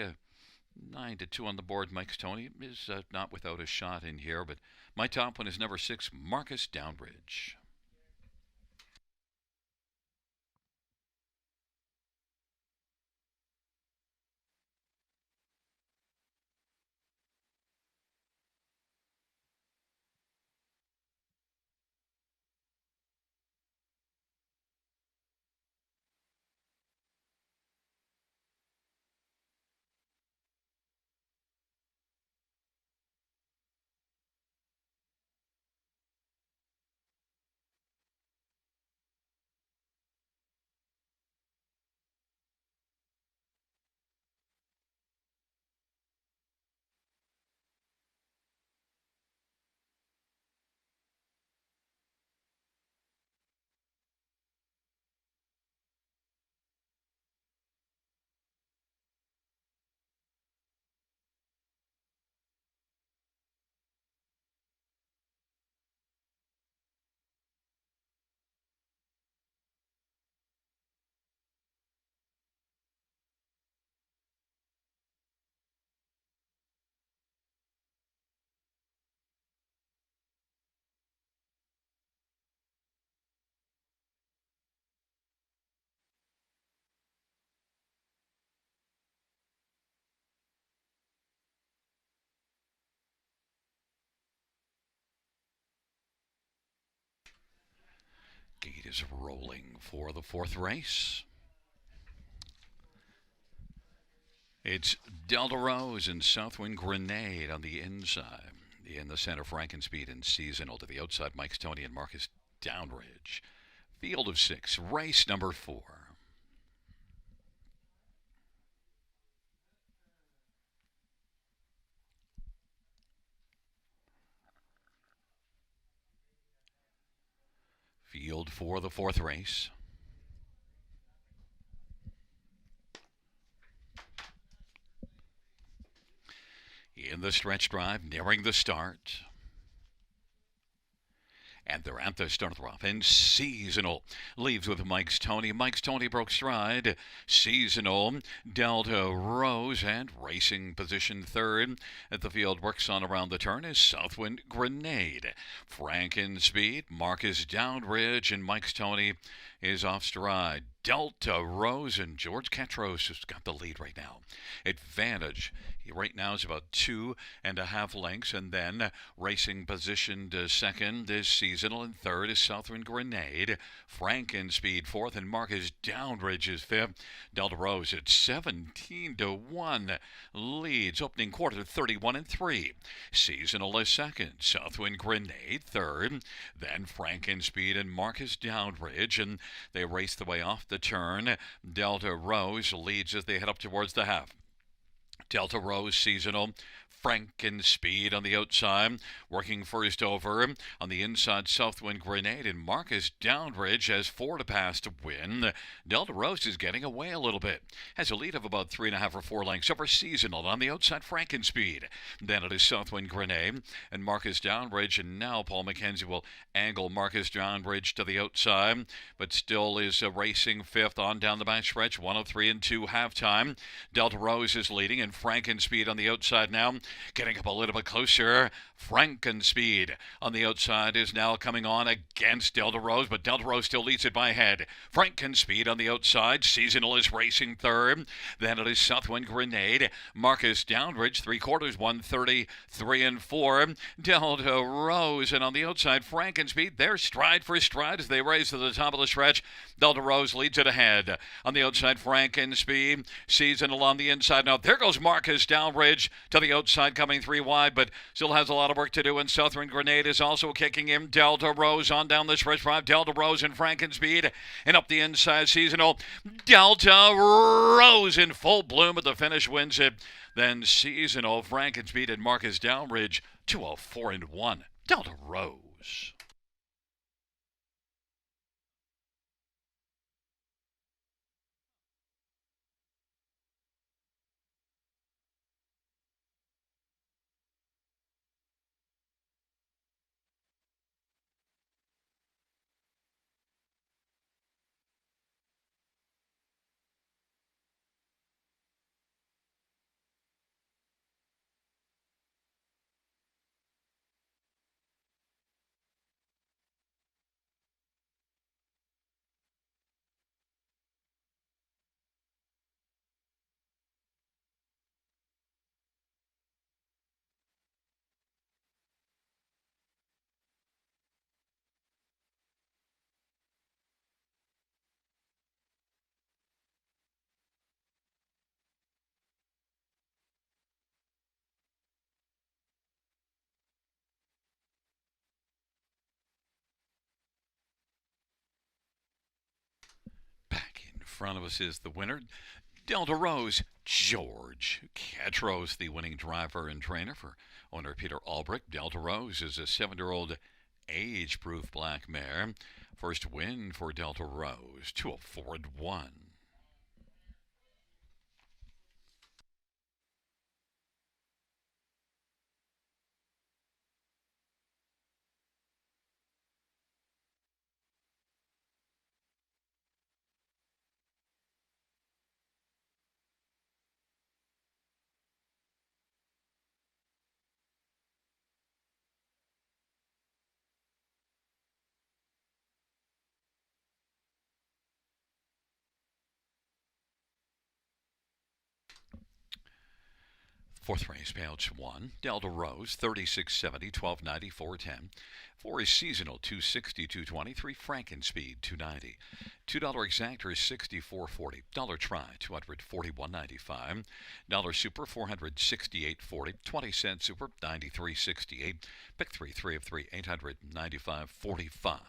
9-2 on the board. Mike's Tony is not without a shot in here, but my top one is number 6, Marcus Downridge. Gate is rolling for the 4th race. It's Delta Rose and Southwind Grenade on the inside. In the center, Frankenspeed and Seasonal. To the outside, Mike's Tony and Marcus Downridge. Field of 6, race number 4. Field for the 4th race. in the stretch drive, nearing the start. And they're at the start of the offense. Seasonal leaves with Mike's Tony. Mike's Tony broke stride. Seasonal, Delta Rose, and racing position third. At the field works on around the turn is Southwind Grenade. Franken Speed, Marcus Downridge, and Mike's Tony is off stride. Delta Rose and George Ketros has got the lead right now. Advantage right now is about 2.5 lengths, and then racing positioned second is Seasonal, and third is Southwind Grenade. Franken Speed fourth, and Marcus Downridge is fifth. Delta Rose at 17-1 leads. Opening quarter 31-3. Seasonal is second. Southwind Grenade third. Then Franken Speed and Marcus Downridge, and they race the way off the turn. Delta Rose leads as they head up towards the half. Delta Rose, Seasonal, Franken Speed on the outside, working first over. On the inside, Southwind Grenade, and Marcus Downridge has 4 to pass to win. Delta Rose is getting away a little bit. Has a lead of about 3.5 or 4 lengths over Seasonal. On the outside, Franken Speed. Then it is Southwind Grenade and Marcus Downridge, and now Paul McKenzie will angle Marcus Downridge to the outside, but still is racing fifth on down the back stretch. 103 and 2 halftime. Delta Rose is leading, and Franken Speed on the outside now. Getting up a little bit closer. Franken Speed on the outside is now coming on against Delta Rose, but Delta Rose still leads it by a head. Franken Speed on the outside. Seasonal is racing third. Then it is Southwind Grenade. Marcus Downridge, 3/4, 133 and 4. Delta Rose, and on the outside, Franken Speed. They're stride for stride as they race to the top of the stretch. Delta Rose leads it ahead. On the outside, Franken Speed. Seasonal on the inside. Now there goes Marcus Downridge to the outside, coming 3 wide, but still has a lot of work to do, and Southern Grenade is also kicking in. Delta Rose on down the stretch drive. Delta Rose and Franken Speed, and up the inside, Seasonal. Delta Rose in full bloom at the finish wins it. Then Seasonal, Franken Speed, and Marcus Downridge, 204 and 1. Delta Rose. Back in front of us is the winner, Delta Rose, George Ketros, the winning driver and trainer for owner Peter Albrecht. Delta Rose is a 7-year-old age-proof black mare. First win for Delta Rose, 204 and 1. Fourth race, payouts 1. Delta Rose, 36.70, 12.90, 4.10. 4 is Seasonal, 2.60, 2.20. 3 Franken Speed, 2.90. $2 exactor is 64.40. Dollar Try, 241.95. Dollar Super, 468.40. 20-cent Super, 93.68. Pick 3 of 3, 895.45.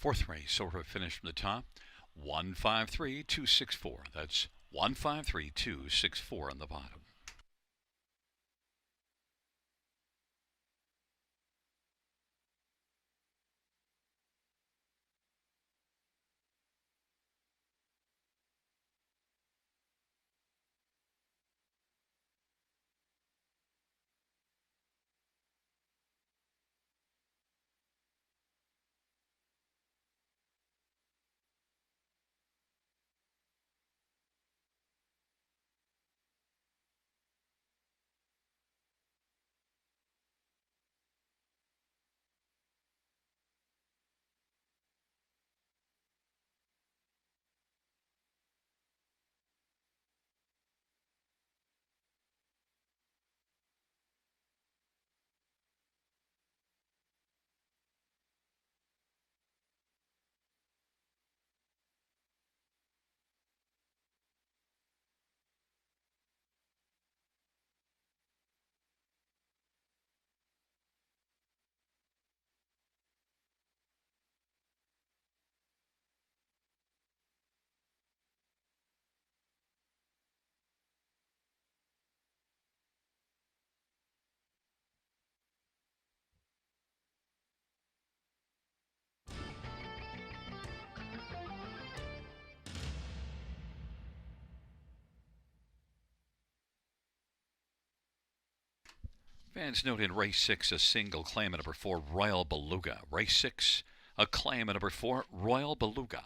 Fourth race, so we're finished from the top. 153264. That's 153264 on the bottom. Fans note in race 6, a single claim at number 4, Royal Beluga. Race 6, a claim at number 4, Royal Beluga.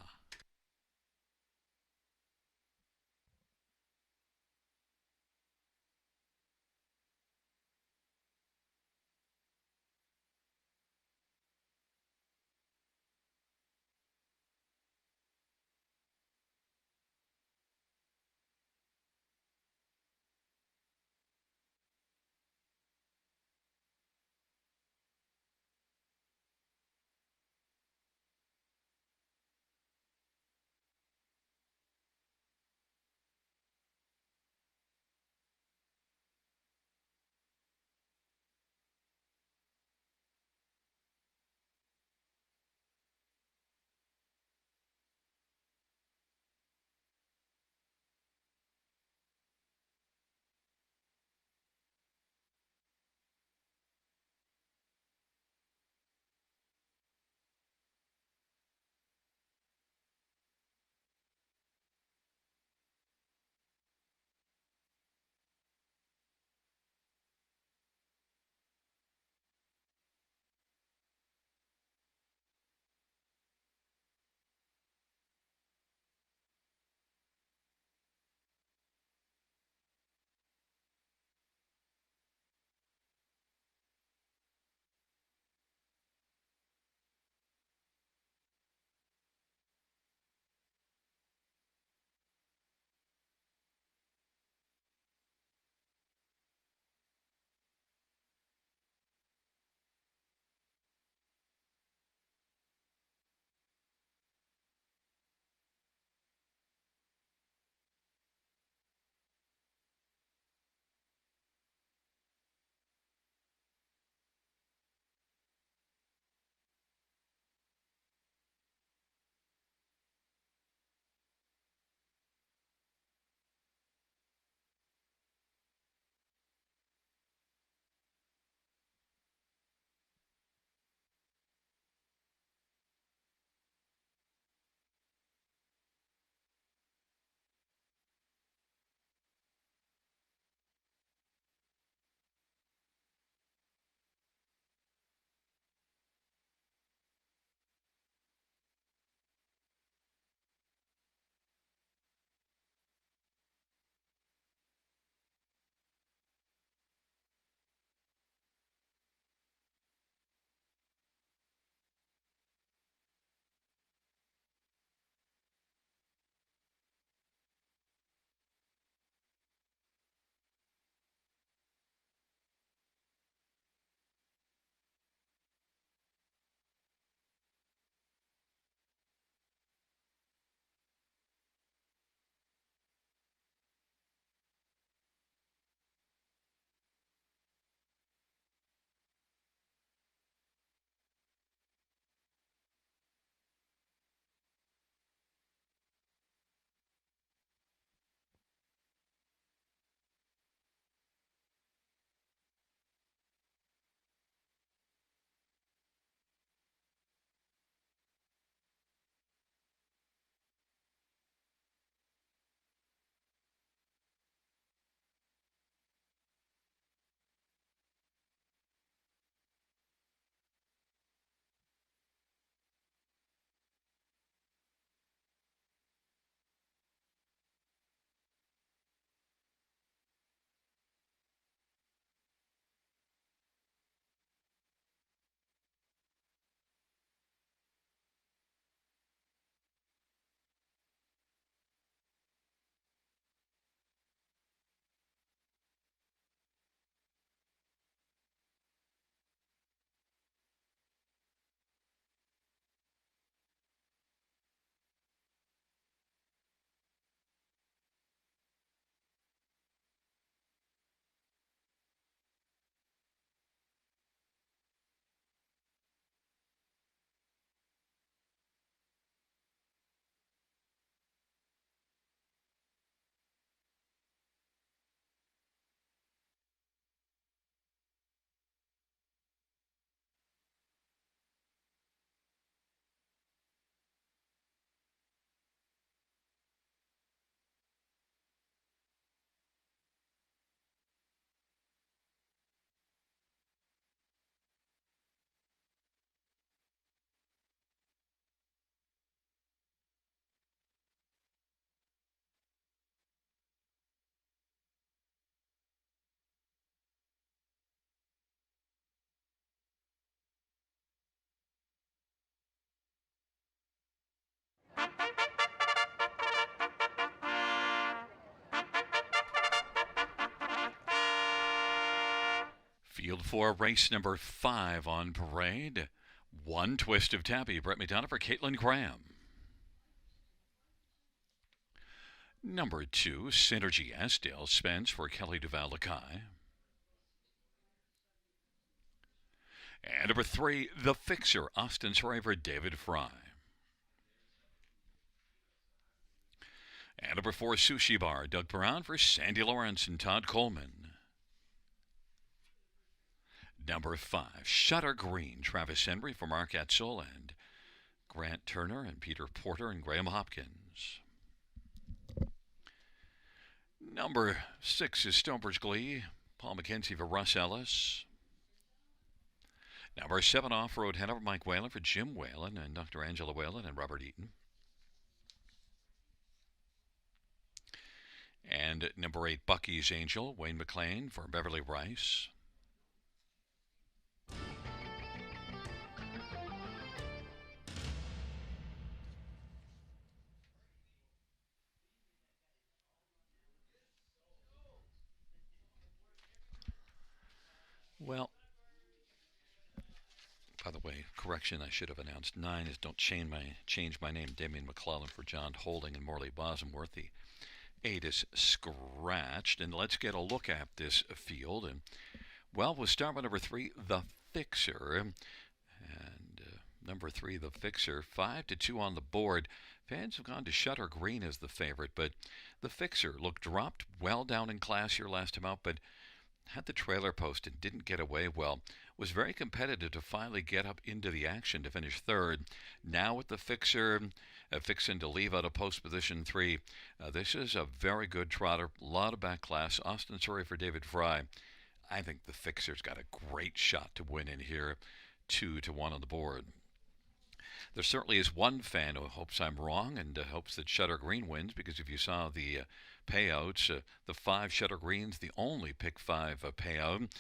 field for race number 5 on parade. One Twist of Tabby, Brett McDonough for Caitlin Graham. Number 2, Synergy S, Dale Spence for Kelly Duval-Lakai. And number 3, The Fixer, Austin Surrey for David Fry. And number 4, Sushi Bar, Doug Brown for Sandy Lawrence and Todd Coleman. Number 5, Shutter Green, Travis Henry for Mark Etzel and Grant Turner and Peter Porter and Graham Hopkins. Number 6 is Stonebridge Glee, Paul McKenzie for Russ Ellis. Number 7, Off-Road Hanover, Mike Whalen for Jim Whalen and Dr. Angela Whalen and Robert Eaton. And number 8, Bucky's Angel, Wayne McLean for Beverly Rice. Well, by the way, correction, I should have announced 9 is Don't Change My Name, Damien McClellan for John Holding and Morley Bosworth. The 8 is scratched, and let's get a look at this field. And well, we'll start with number 3, The Fixer, and number 3, The Fixer, 5-2 on the board. Fans have gone to Shutter Green as the favorite, but The Fixer looked dropped well down in class here last time out, but had the trailer post and didn't get away well. Was very competitive to finally get up into the action to finish third. Now with the Fixer, fixing to leave out of post position 3. This is a very good trotter. A lot of back class. Austin Surrey for David Fry. I think the Fixer's got a great shot to win in here. 2-1 on the board. There certainly is one fan who hopes I'm wrong and hopes that Shutter Green wins, because if you saw the payouts, the 5 Shutter Greens, the only pick 5 payout.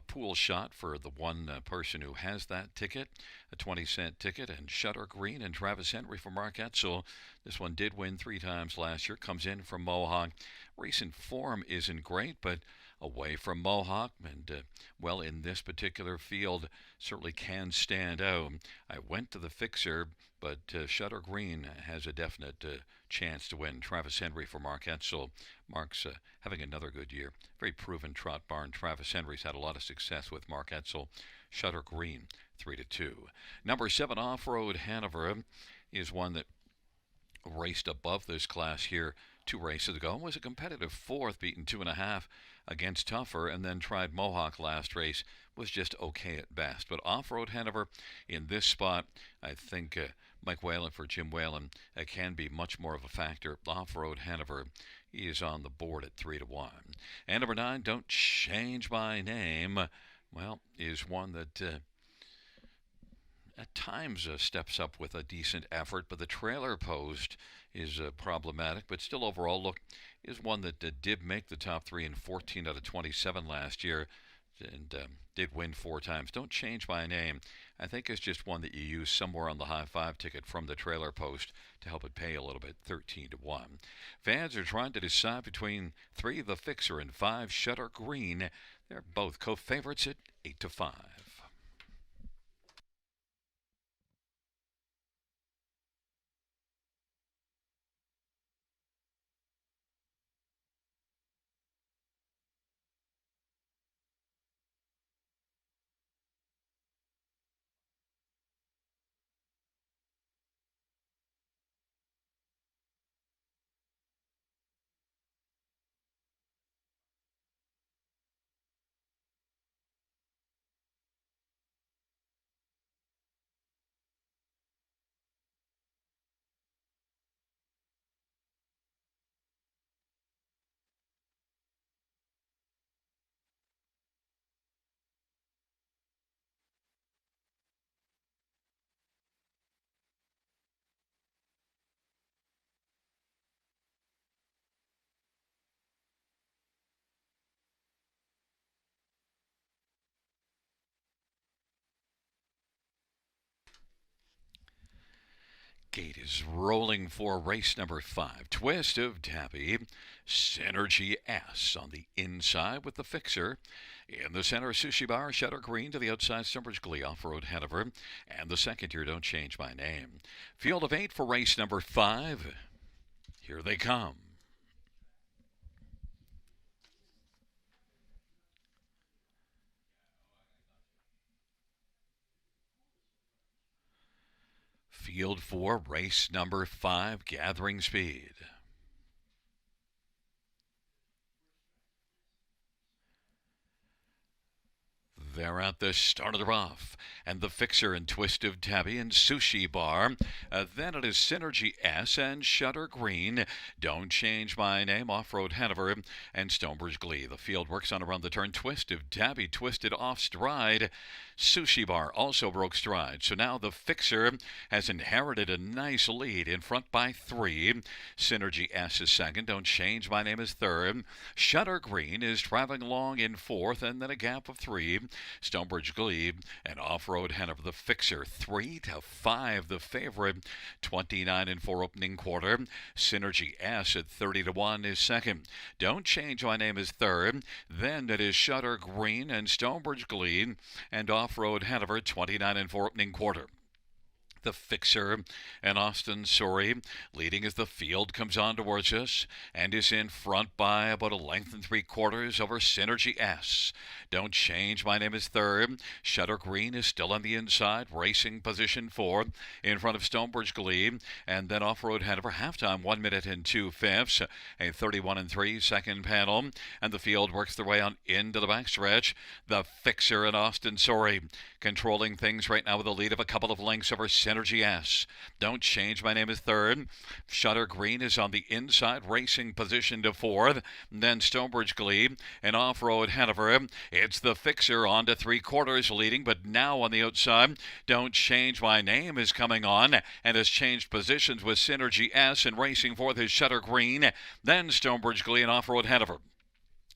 Pool shot for the one person who has that ticket, a 20-cent ticket, and Shutter Green and Travis Henry for Mark Etzel. This one did win 3 times last year, comes in from Mohawk. Recent form isn't great, but away from Mohawk, and well, in this particular field, certainly can stand out. I went to the Fixer, but Shutter Green has a definite chance to win. Travis Henry for Mark Etzel. Mark's having another good year. Very proven trot barn. Travis Henry's had a lot of success with Mark Etzel. Shutter Green, 3-2. Number 7, Off-Road Hanover, is one that raced above this class here 2 races ago. Was a competitive 4th, beaten 2.5 against Tougher, and then tried Mohawk last race. Was just okay at best. But Off-Road Hanover in this spot, I think Mike Whalen for Jim Whalen can be much more of a factor. Off-Road Hanover is on the board at 3-1. And number 9, Don't Change My Name, well, is one that at times steps up with a decent effort, but the trailer post is problematic. But still, overall, look, is one that did make the top 3 in 14 out of 27 last year, and did win 4 times. Don't Change My Name, I think, is just one that you use somewhere on the high 5 ticket from the trailer post to help it pay a little bit, 13-1. Fans are trying to decide between 3, The Fixer, and 5, Shutter Green. They're both co-favorites at 8-5. gate is rolling for race number 5. Twist of Tabby. Synergy S on the inside with the fixer. In the center, Sushi Bar, Shutter Green to the outside, Stumbridge Glee, Off-Road Hanover. And the second here, Don't Change My Name. Field of 8 for race number 5. Here they come. Field 4, race number 5, gathering speed. They're at the start of the rough. And the fixer and Twist of Tabby and Sushi Bar. Then it is Synergy S and Shutter Green. Don't Change My Name, Off-Road Hanover, and Stonebridge Glee. The field works on around the turn. Twist of Tabby twisted off stride. Sushi Bar also broke stride. So now the fixer has inherited a nice lead in front by 3. Synergy S is second. Don't Change My Name is third. Shutter Green is traveling along in fourth, and then a gap of 3. Stonebridge Glebe and Off-Road Hanover, the fixer, 3-5, the favorite, 29-4 opening quarter. Synergy S at 30-1 is second. Don't Change My Name is third. Then it is Shutter Green and Stonebridge Glebe and Off-Road Hanover, 29-4 opening quarter. The fixer and Austin Sorry leading as the field comes on towards us and is in front by about a length and 3/4 over Synergy S. Don't Change My Name is third. Shutter Green is still on the inside, racing position 4 in front of Stonebridge Glebe, and then Off-Road Hanover halftime 1 minute and 2/5, a 31-3 second panel, and the field works their way on into the backstretch. The fixer and Austin Sorry controlling things right now with a lead of a couple of lengths over Synergy S. Don't Change My Name is third. Shutter Green is on the inside, racing position to 4th. Then Stonebridge Glebe and Off-Road Hanover. It's the fixer on to 3/4 leading, but now on the outside, Don't Change My Name is coming on and has changed positions with Synergy S, and racing 4th is Shutter Green. Then Stonebridge Glebe and Off-Road Hanover.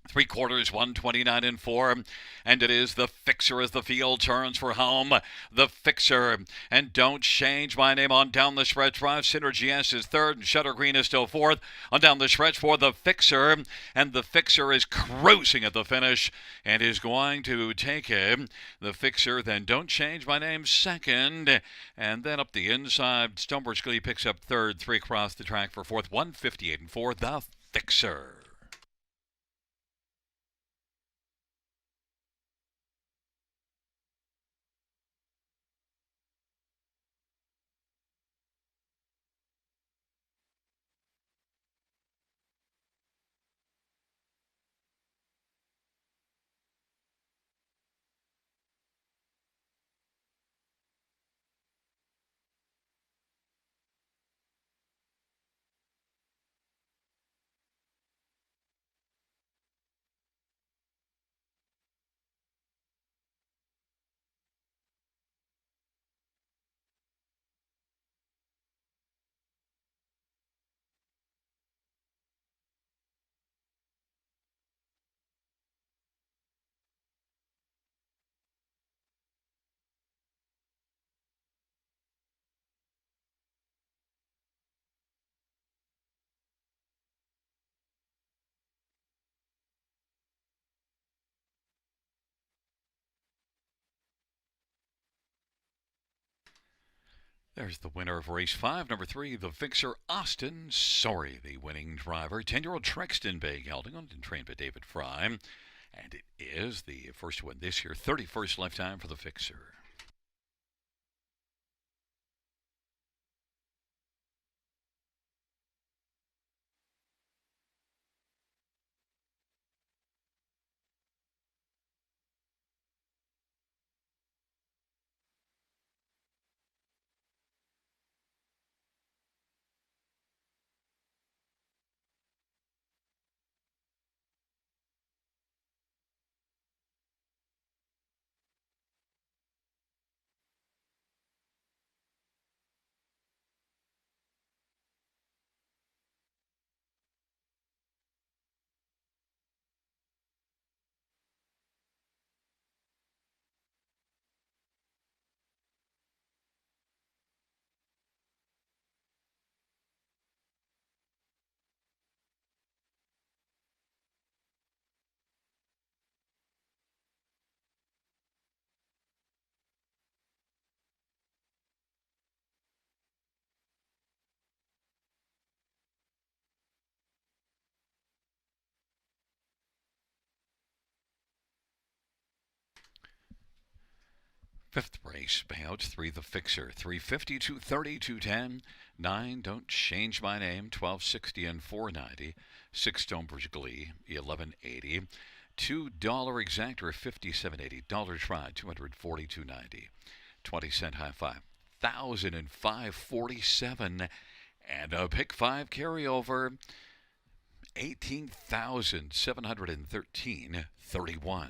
3/4, 129-4, and it is the fixer as the field turns for home. The fixer and Don't Change My Name on down the stretch drive. Synergy S is third, and Shutter Green is still fourth on down the stretch for the fixer, and the fixer is cruising at the finish and is going to take it. The fixer, then Don't Change My Name second, and then up the inside, Stonebridge Glee picks up third, 3 across the track for fourth, 158-4, the fixer. There's the winner of race 5, number 3, the fixer Austin Sorry, the winning driver. 10-year-old Trexton Bay gelding owned and trained by David Fry. And it is the first win this year, 31st lifetime for the fixer. Fifth race, payouts 3, the fixer, 350, 230, 210. 9, don't change my name, 1260 and 490. 6, Stonebridge Glee, 1180. $2 exactor, 57.80. Dollar try, 242.90. 20-cent high five, 1,005.47. And a pick five carryover, 18,713.31.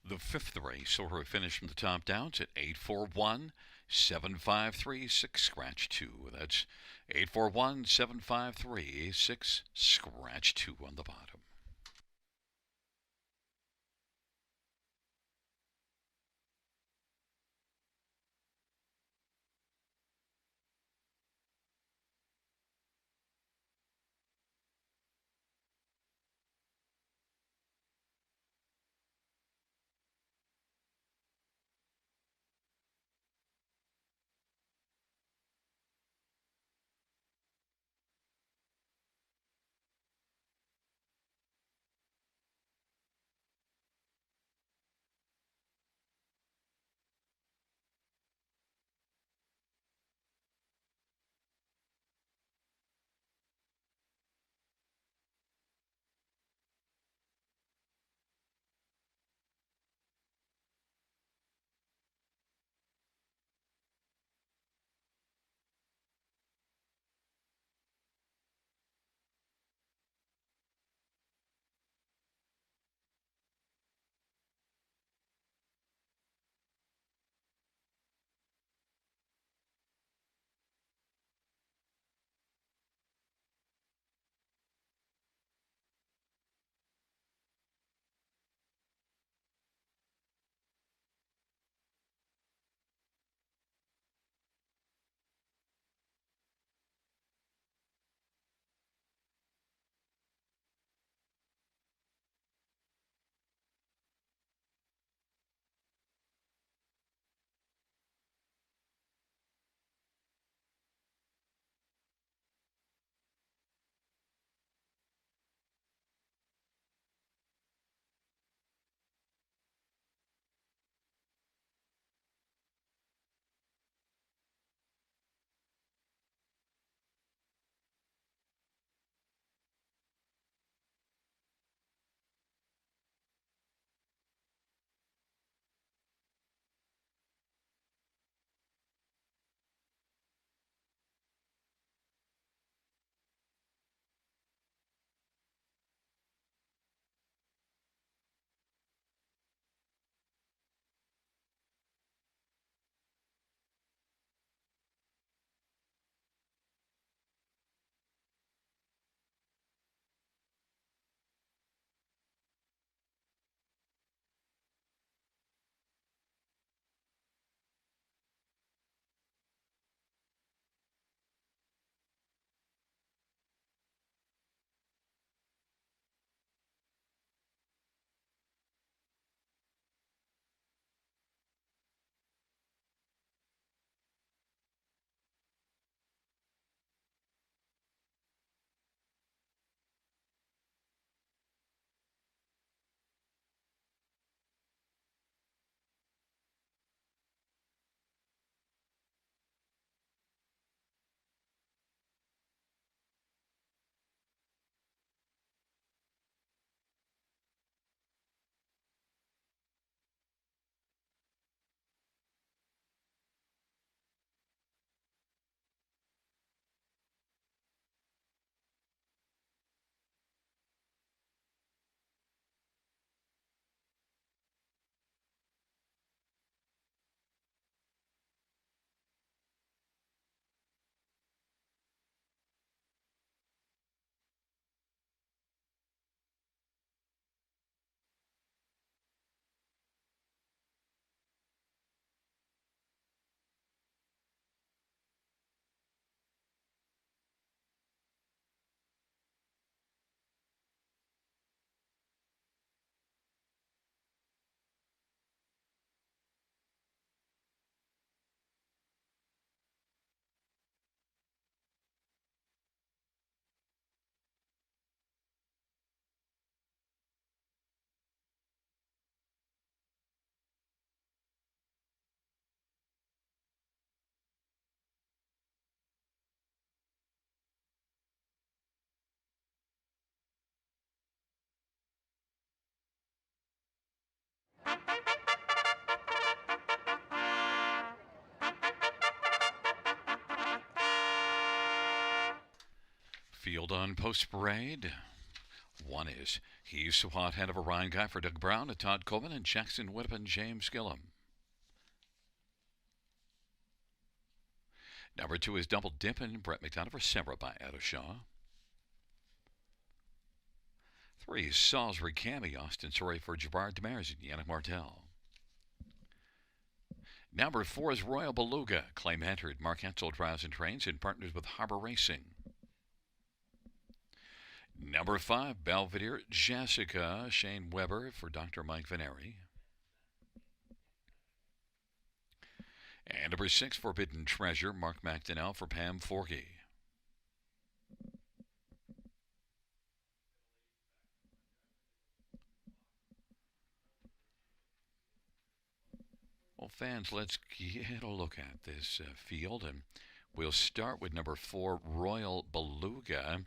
The fifth race, or a finish from the top down, at 841 753 6 scratch 2. That's 841 753 6 scratch 2 on the bottom. Field on post parade. One is He's So Hot, Head of a Ryan Guy for Doug Brown, a Todd Coleman, and Jackson Whittup and James Gillum. Number 2 is Double Dippin', Brett McDonough for Sarah by Etta Shaw. 3 is Salisbury Cammy, Austin Sorry for Gerard Demers and Yannick Martel. Number 4 is Royal Beluga, Clay Manford, Mark Hetzel drives and trains in partners with Harbor Racing. Number 5, Belvedere Jessica, Shane Weber for Dr. Mike Veneri. And number 6, Forbidden Treasure, Mark McDonnell for Pam Forkey. Well, fans, let's get a look at this field, and we'll start with number 4, Royal Beluga.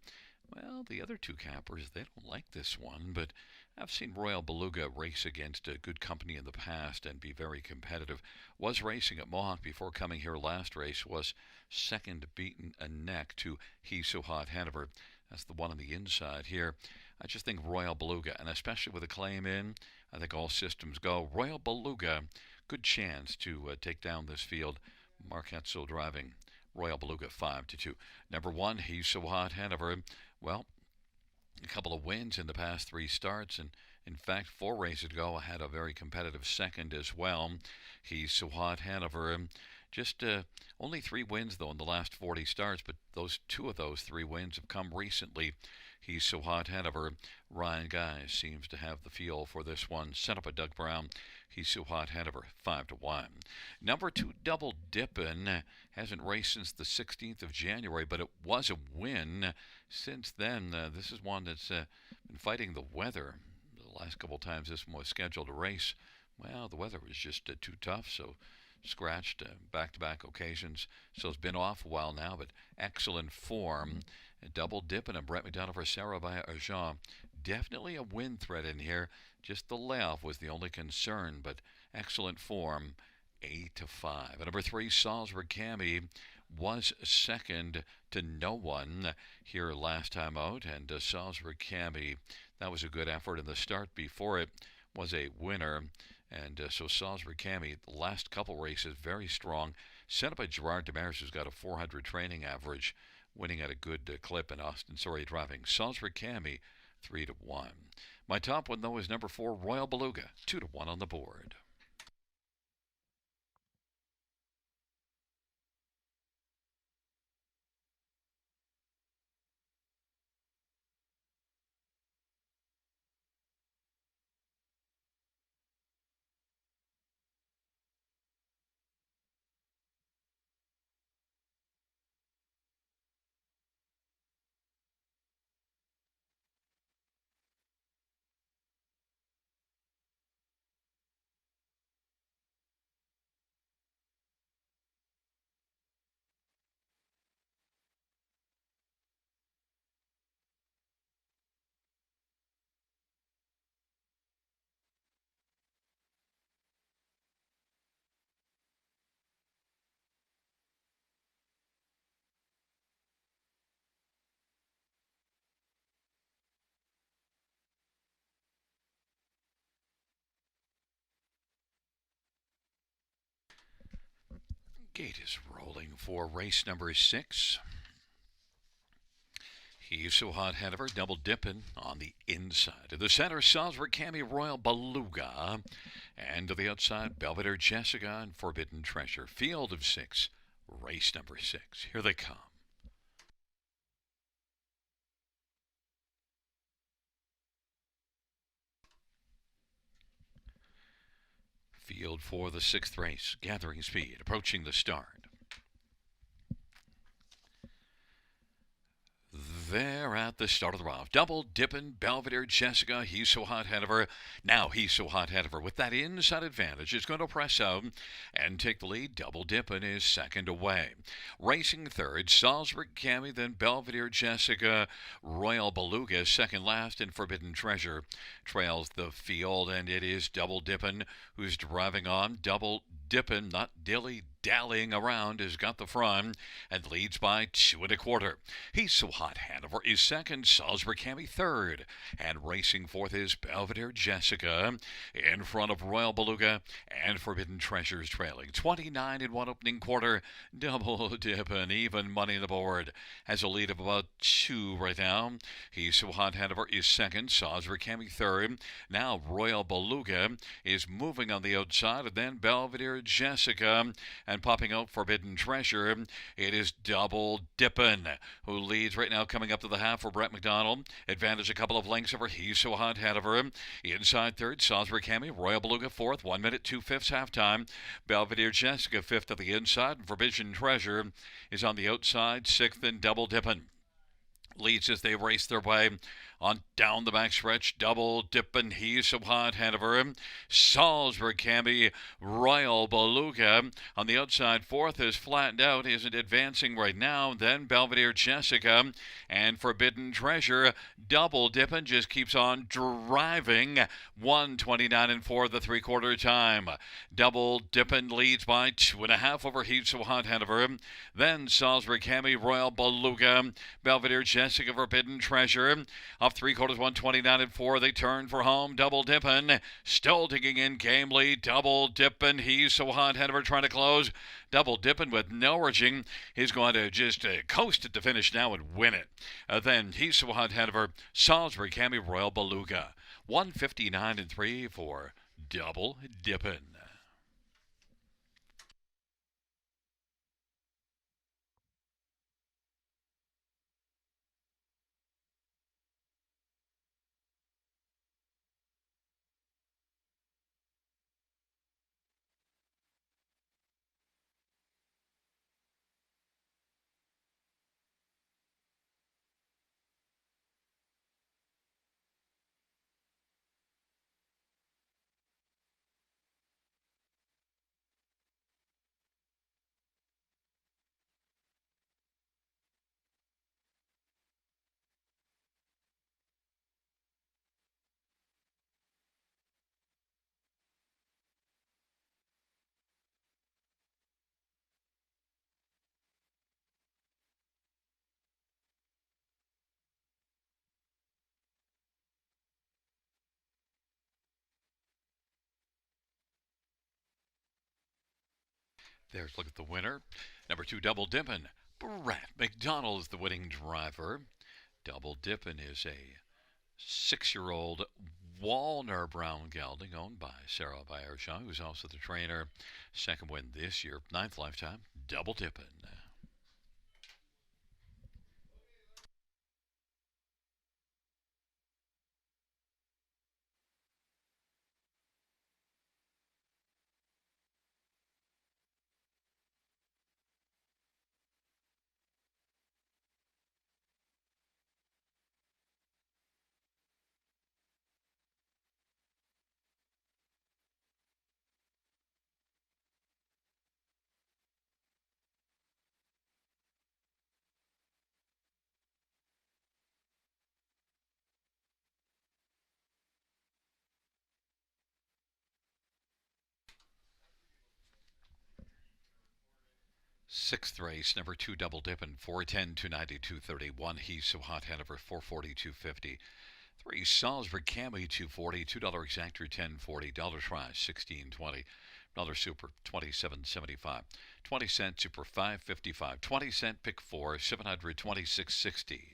Well, the other two cappers, they don't like this one, but I've seen Royal Beluga race against a good company in the past and be very competitive. Was racing at Mohawk before coming here last race, was second beaten a neck to He's So Hot Hanover. That's the one on the inside here. I just think Royal Beluga, and especially with a claim in, I think all systems go. Royal Beluga, good chance to take down this field. Mark Hetzel driving Royal Beluga 5-2. Number 1, He's So Hot Hanover. Well, a couple of wins in the past 3 starts, and in fact 4 races ago I had a very competitive second as well. He's So Hot Hanover. Just only 3 wins though in the last 40 starts, but those 2 of those 3 wins have come recently. He's So Hot Hanover. Ryan Guy seems to have the feel for this one. Set up a Doug Brown. He's So Hot Hanover 5-1. Number 2, Double Dippin', hasn't raced since the 16th of January, but it was a win since then. This is one that's been fighting the weather. The last couple times this one was scheduled to race, well, the weather was just too tough, so scratched back-to-back occasions. So it's been off a while now, but excellent form. Double Dippin' and Brett McDonough for Sarah by Jean. Definitely a win threat in here. Just the layoff was the only concern, but excellent form. 8-5. And number 3, Salisbury Cammy was second to no one here last time out, and Salisbury Cammy, that was a good effort, and the start before it was a winner. And so Salisbury Cammy, the last couple races, very strong. Set up by Gerard Demers, who's got a 400 training average, winning at a good clip, in Austin Sorry driving Salisbury Cammy 3-1. My top one, though, is number 4, Royal Beluga, 2-1 on the board. Gate is rolling for race number 6. He's So Hot Hanover, Double Dippin' on the inside. To the center, Salisbury Cammy, Royal Beluga. And to the outside, Belvedere Jessica and Forbidden Treasure. Field of 6, race number 6. Here they come. Field for the 6th race, gathering speed, approaching the start. there at the start of the round. Double dipping Belvedere Jessica. He's so hot ahead of her. Now he's so hot ahead of her. With that inside advantage, is going to press out and take the lead. Double dipping is second away. Racing third, Salzburg Cami, then Belvedere Jessica. Royal Beluga second last, and Forbidden Treasure trails the field, and it is Double Dippin' who's driving on. Double Dippin', not dilly-dallying around, has got the front and leads by 2 1/4. He's so hot Hanover is second, Salzburg Cami third, and racing fourth is Belvedere Jessica in front of Royal Beluga and Forbidden Treasures trailing 29 in one opening quarter. Double Dippin', even money on the board, has a lead of about 2 right now. He's so hot Hanover is second, Salzburg Cami third. Now Royal Beluga is moving on the outside, and then Belvedere Jessica, and popping out Forbidden Treasure. It is Double Dippin' who leads right now, coming up to the half for Brett McDonald. Advantage a couple of lengths over He's So Hot ahead of her. Inside third, Salzburg Cami. Royal Beluga fourth, 1 minute 2/5 halftime. Belvedere Jessica fifth at the inside, and Forbidden Treasure is on the outside, sixth, and Double Dippin' leads as they race their way on down the backstretch. Double Dippin', He's So Hot ahead of her. Salzburg Cami, Royal Beluga on the outside fourth, is flattened out, isn't advancing right now. Then Belvedere Jessica and Forbidden Treasure. Double Dippin' just keeps on driving. 1:29 and 4 the 3/4 time. Double Dippin' leads by 2 1/2 over He's So Hot ahead of her. Then Salzburg Cami, Royal Beluga, Belvedere Jessica, Forbidden Treasure. Off 3/4, 1:29 and 4. They turn for home. Double Dippin', still digging in gamely. Double Dippin', He's So Hot ahead of her, trying to close. Double Dippin' with no urging. He's going to just coast it to finish now and win it. Then He's So Hot ahead of her. Salzburg Cami, Royal Beluga. 1:59 and 3 for Double Dippin'. There's a look at the winner. Number 2, Double Dippin'. Brett McDonald is the winning driver. Double Dippin' is a 6-year-old Walner Brown gelding owned by Sarah Bayershaw, who's also the trainer. Second win this year, 9th lifetime. Double Dippin'. Sixth race, number 2, Double Dippin', 410, 290, 231. He's So Hot Hanover, 440, 250. 3, Salzburg Cami, 240. $2 exactor, 1040. Dollar try, 1620. Dollar super, 27.75. 20-cent super, 555. 20-cent pick 4, 726.60.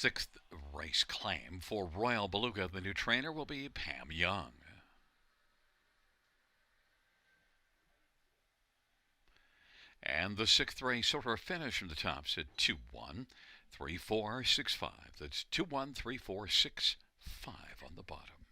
sixth race claim for Royal Beluga. The new trainer will be Pam Young. And the sixth race order finish from the tops at 2-1, 3-4, 6-5. That's 2-1, 3-4, 6-5 on the bottom.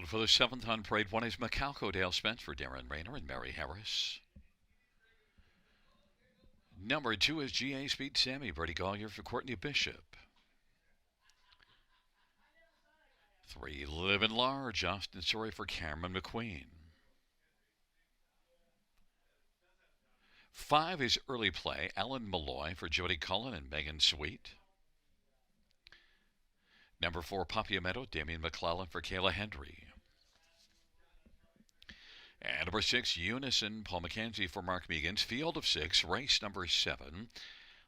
field for the 7th on parade 1 is Macalco, Dale Spence for Darren Rayner and Mary Harris. Number 2 is GA Speed Sammy, Brady Collier for Courtney Bishop. 3, Livin' Large, Austin Story for Cameron McQueen. 5 is Early Play, Alan Malloy for Jody Cullen and Megan Sweet. Number 4, Papiamento, Damian McClellan for Kayla Hendry. And number 6, Unison, Paul McKenzie for Mark Meegans. Field of 6, race number 7.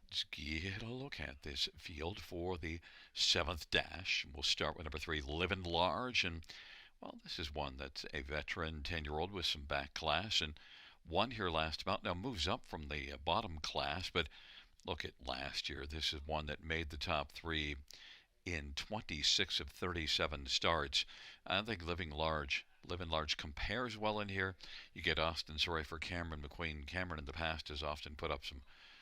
Let's get a look at this field for the 7th dash. We'll start with number 3, Livin' Large. And, well, this is one that's a veteran 10-year-old with some back class. And won here last about. Now moves up from the bottom class. But look at last year. This is one that made the top 3 in 26 of 37 starts. I think Livin' Large compares well in here. You get Austin Sorry for Cameron McQueen. Cameron in the past has often put up some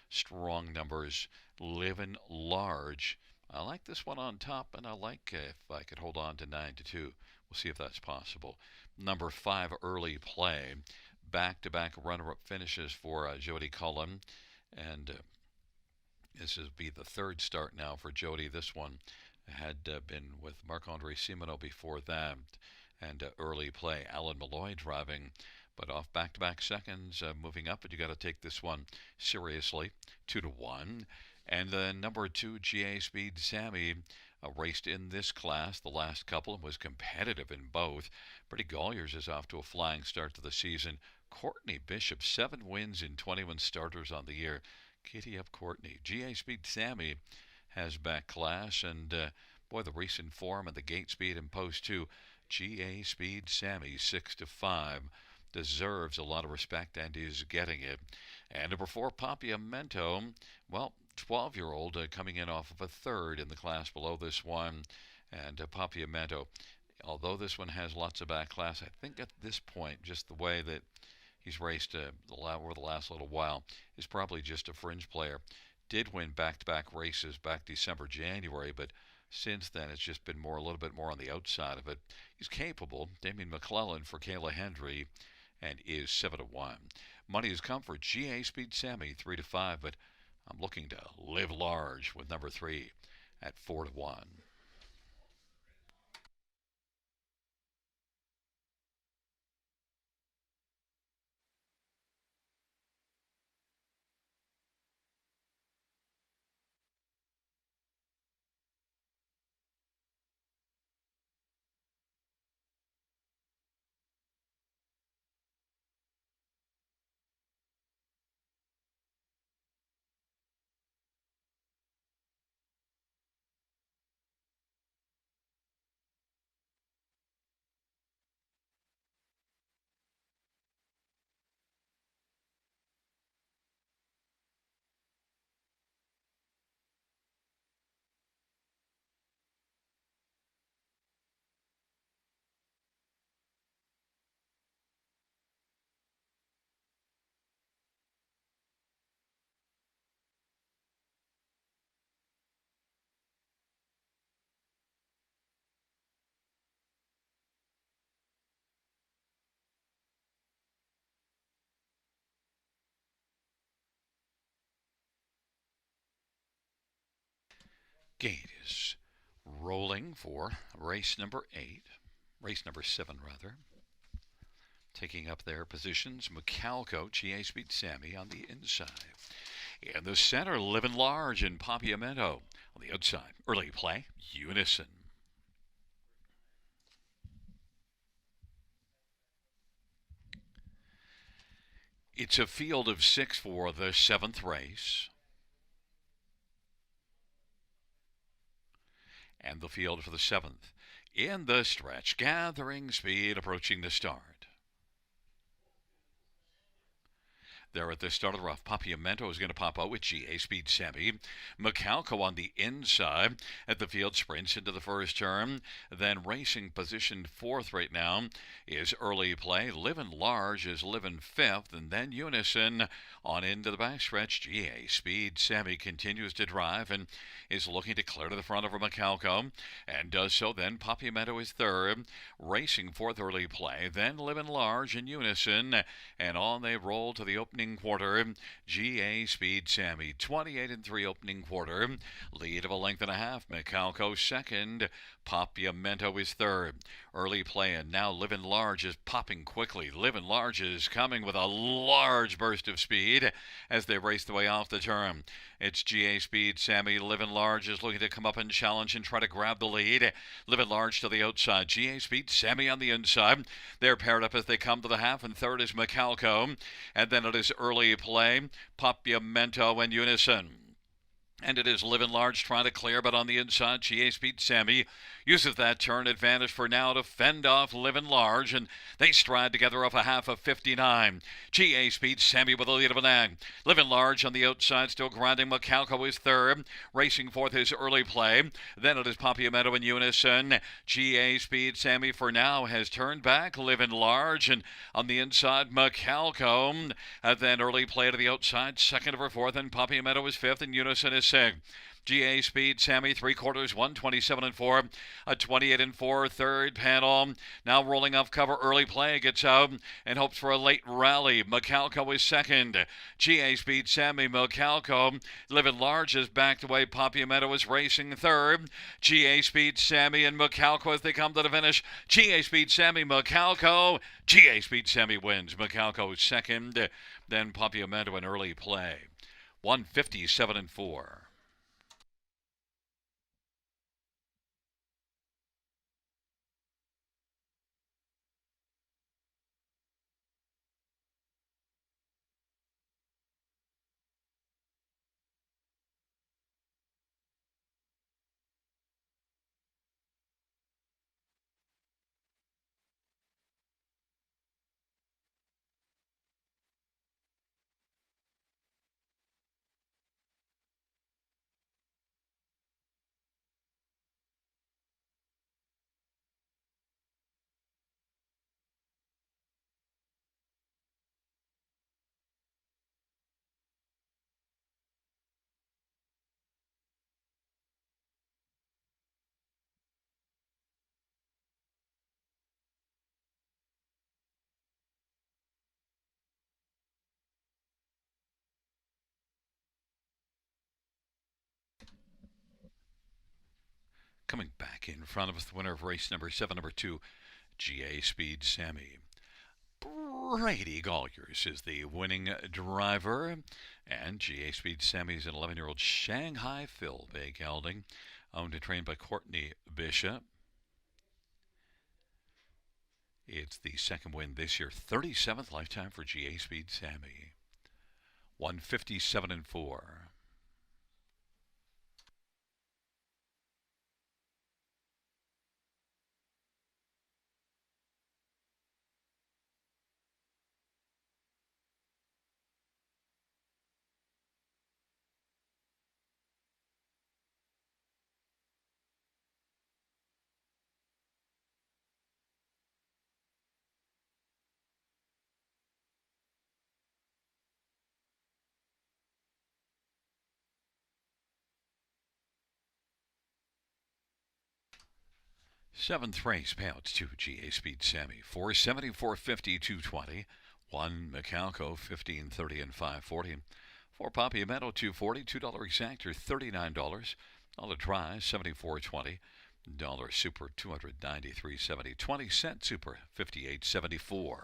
strong numbers. Livin' Large. I like this one on top, and I like if I could hold on to 9-2. We'll see if that's possible. Number 5, Early Play. Back-to-back runner-up finishes for Jody Cullen. And this will be the 3rd start now for Jody. This one had been with Marc-Andre Simoneau before that. And Early Play, Alan Malloy driving, but off back-to-back seconds, moving up. But you got to take this one seriously, 2-1. And then number 2, GA Speed Sammy, raced in this class the last couple and was competitive in both. Brady Colliers is off to a flying start to the season. Courtney Bishop, 7 wins in 21 starters on the year. Kitty up Courtney. GA Speed Sammy has back class, and boy, the recent form and the gate speed in post 2. GA Speed Sammy, 6-5, deserves a lot of respect and is getting it. And number 4, Papiamento, well, 12-year-old coming in off of a 3rd in the class below this one. And Papiamento, although this one has lots of back class, I think at this point, just the way that he's raced over the last little while, is probably just a fringe player. Did win back-to-back races back December, January, but since then, it's just been a little bit more on the outside of it. He's capable. Damian McClellan for Kayla Hendry, and is 7-1. Money has come for GA Speed Sammy, 3-5, but I'm looking to live large with number 3 at 4-1. Gate is rolling for race number 7 rather. Taking up their positions, Macalco, GA Speed Sammy on the inside. In the center, Livin' Large and Papiamento. On the outside, Early Play, Unison. It's a field of 6 for the 7th race. And the field for the 7th. In the stretch, gathering speed, approaching the start. There at the start of the rough. Papiamento is going to pop out with GA Speed Semi. Macalco on the inside at the field sprints into the first turn. Then racing positioned fourth right now is Early Play. Livin' Large is living fifth. And then Unison on into the backstretch. GA Speed Semi continues to drive and is looking to clear to the front over Macalco and does so. Then Papiamento is third. Racing fourth Early Play. Then Livin' Large and Unison. And on they roll to the opening quarter. GA Speed Sammy, 28-3 opening quarter. Lead of a length and a half. Macalco second. Papiamento is third. Early Play and now Livin' Large is popping quickly. Livin' Large is coming with a large burst of speed as they race the way off the turn. It's GA Speed Sammy. Livin' Large is looking to come up and challenge and try to grab the lead. Livin' Large to the outside. GA Speed Sammy on the inside. They're paired up as they come to the half, and third is Macalco. And then it is Early Play, Papiamento, and Unison. And it is Livin' Large trying to clear, but on the inside, GA Speed Sammy uses that turn advantage for now to fend off Livin' Large, and they stride together off a half of 59. GA Speed Sammy with a lead of an egg. Livin' Large on the outside, still grinding. Macalco is third. Racing fourth is Early Play. Then it is Papiamento and Unison. GA Speed Sammy for now has turned back Livin' Large, and on the inside, Macalco. Then Early Play to the outside, second over fourth, and Papiamento is fifth, and Unison is sixth. GA Speed Sammy, three quarters, 127-4, a 28-4 third panel. Now rolling off cover, Early Play gets out and hopes for a late rally. Macalco is second. GA Speed Sammy, Macalco. Livin' Large is backed away. Papiamento is racing third. GA Speed Sammy and Macalco as they come to the finish. GA Speed Sammy, Macalco. GA Speed Sammy wins. Macalco second. Then Papiamento and Early Play. 157-4. Coming back in front of us, the winner of race number 7, number 2, GA Speed Sammy. Brady Colliers is the winning driver, and GA Speed Sammy is an 11-year-old Shanghai Phil Bay gelding, owned and trained by Courtney Bishop. It's the second win this year, 37th lifetime for GA Speed Sammy. 157-4. Seventh race payouts to GA Speed Sammy, 470, 450, 220. 1 Macalco, 1530 and 540. 4 Papiamento, 240, $2 exactor, $39. All the tries, 74.20. Dollar Super, 293.70. 20-cent Super, 58.74.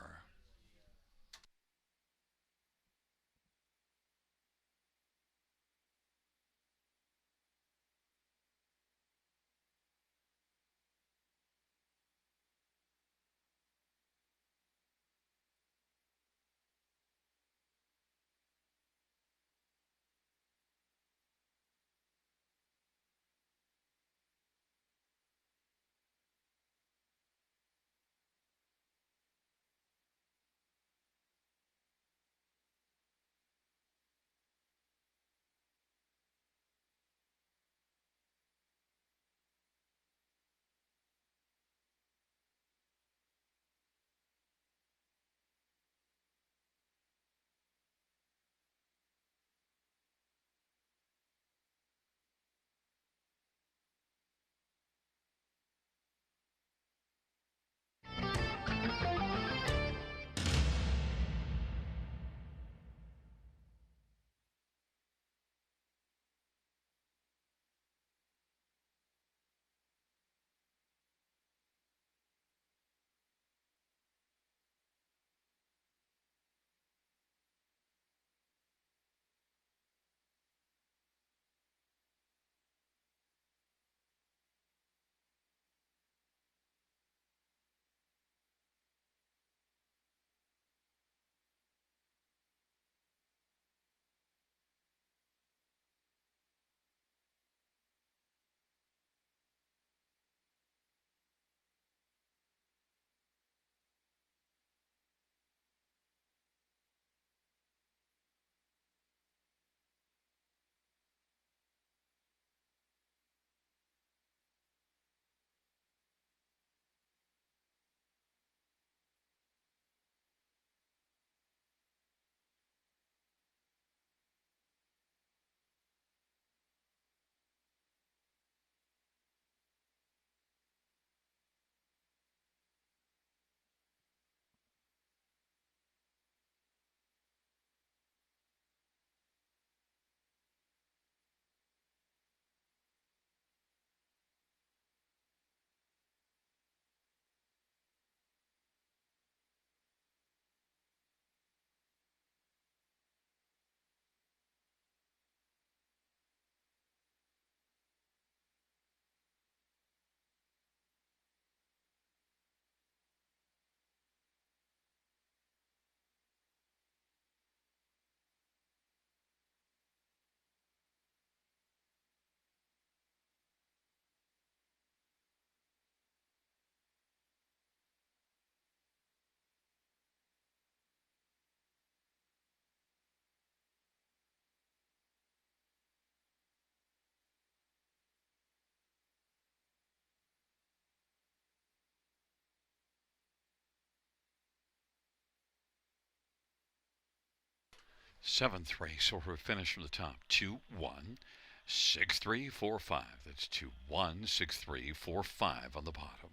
Seventh race, or we finish from the top. 216345. That's 216345 on the bottom.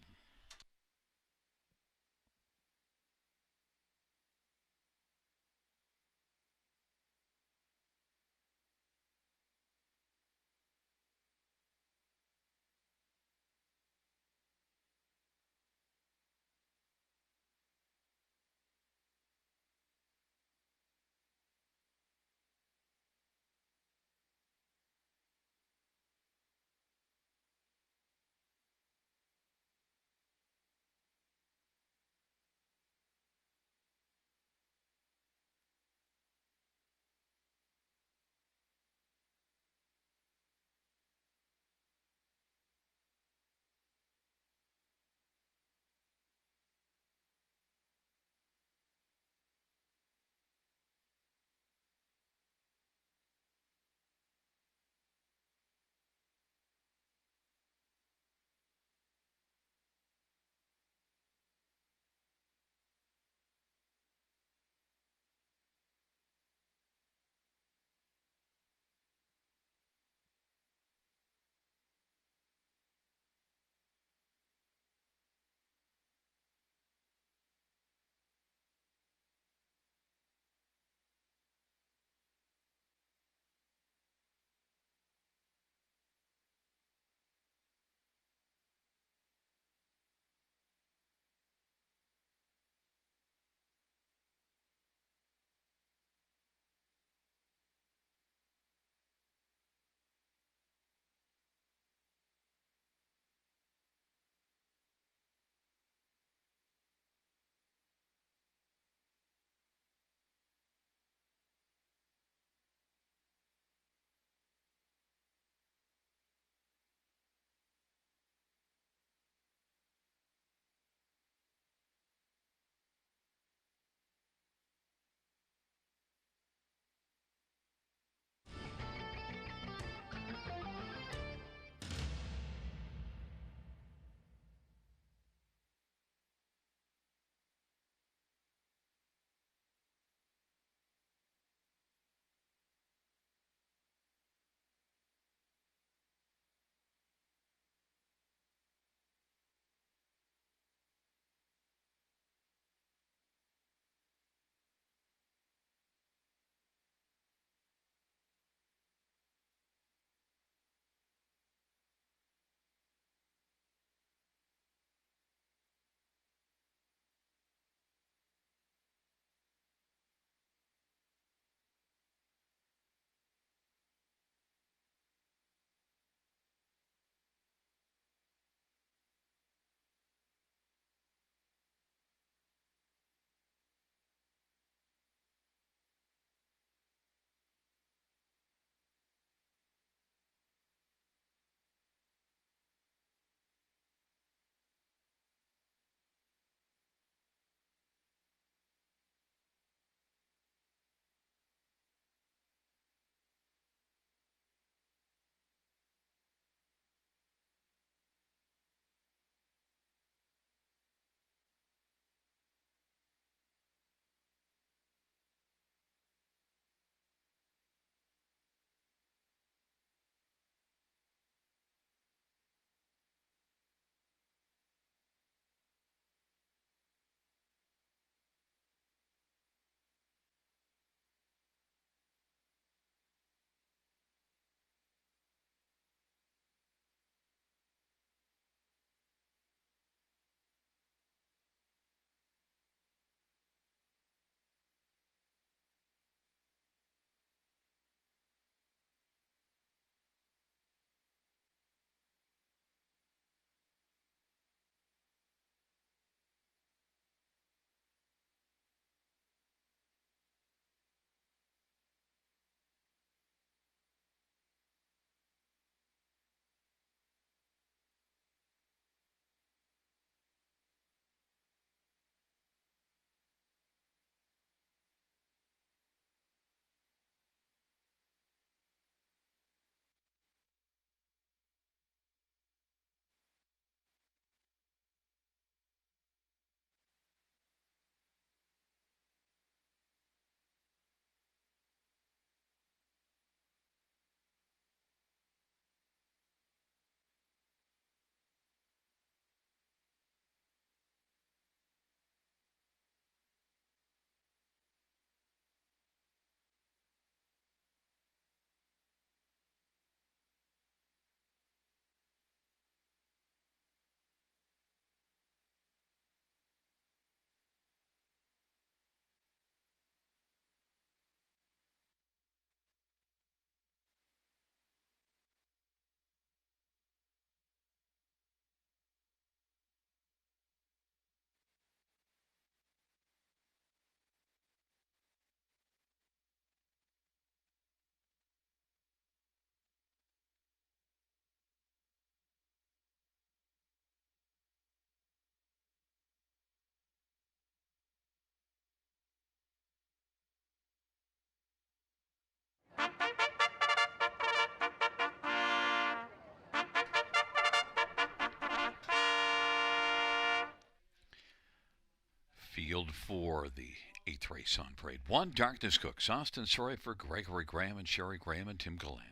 field for the 8th race on parade. 1, Darkness Cooks, Austin Sorry for Gregory Graham and Sherry Graham and Tim Gallant.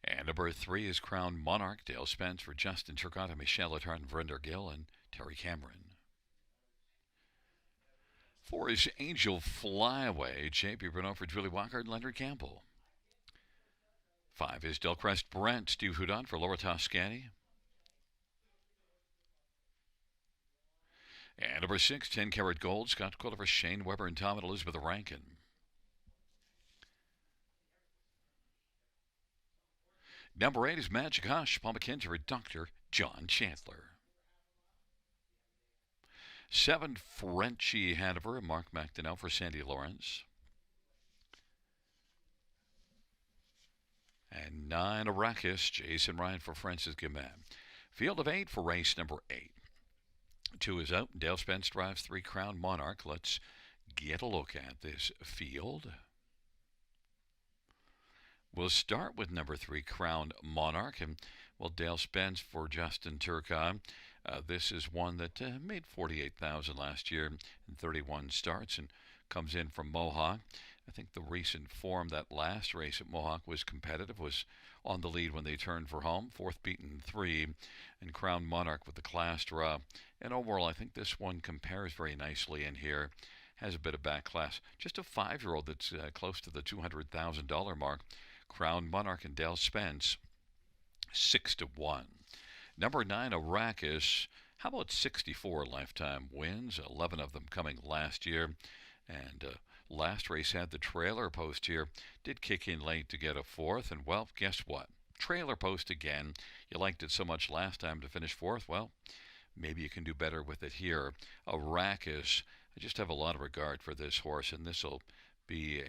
And number 3 is Crown Monarch, Dale Spence for Justin Turcotte and Michelle Attard and Verinder Gill and Terry Cameron. 4 is Angel Flyaway, J.P. Bruno for Julie Walker and Leonard Campbell. 5 is Delcrest Brent, Steve Houdon for Laura Toscani. And number 6, 10 Karat Gold, Scott Quiller for Shane Weber and Tom and Elizabeth Rankin. Number 8 is Magic Hush, Paul McKenzie for Dr. John Chandler. 7, Frenchie Hanover, Mark McDonnell for Sandy Lawrence. And 9, Arrakis, Jason Ryan for Francis Guimard. Field of 8 for race number 8. 2 is out. Dale Spence drives 3, Crown Monarch. Let's get a look at this field. We'll start with number 3, Crown Monarch. And, well, Dale Spence for Justin Turcotte. This is one that made $48,000 last year in 31 starts and comes in from Mohawk. I think the recent form, that last race at Mohawk was competitive, was on the lead when they turned for home, 4th beaten 3, and Crown Monarch with the class draw. And overall, I think this one compares very nicely in here. Has a bit of back class. Just a 5-year-old that's close to the $200,000 mark. Crown Monarch and Dale Spence, 6-1. Number 9, Arrakis. How about 64 lifetime wins? 11 of them coming last year. And last race had the trailer post here. Did kick in late to get a 4th. And, well, guess what? Trailer post again. You liked it so much last time to finish 4th. Well, maybe you can do better with it here. Arrakis. I just have a lot of regard for this horse, and this will be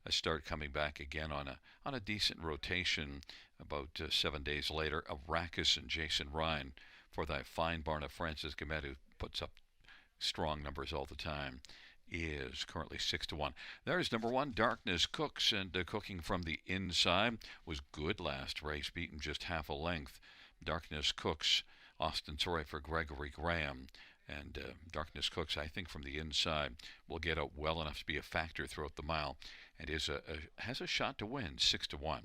a start coming back again on a decent rotation about 7 days later. Arrakis and Jason Ryan for that fine barn of Francis Guimard, who puts up strong numbers all the time, is currently 6-1. There's number 1, Darkness Cooks, and cooking from the inside. Was good last race, beaten just half a length. Darkness Cooks, Austin Sorry for Gregory Graham. And Darkness Cooks, I think, from the inside will get out well enough to be a factor throughout the mile, and has a shot to win, 6-1.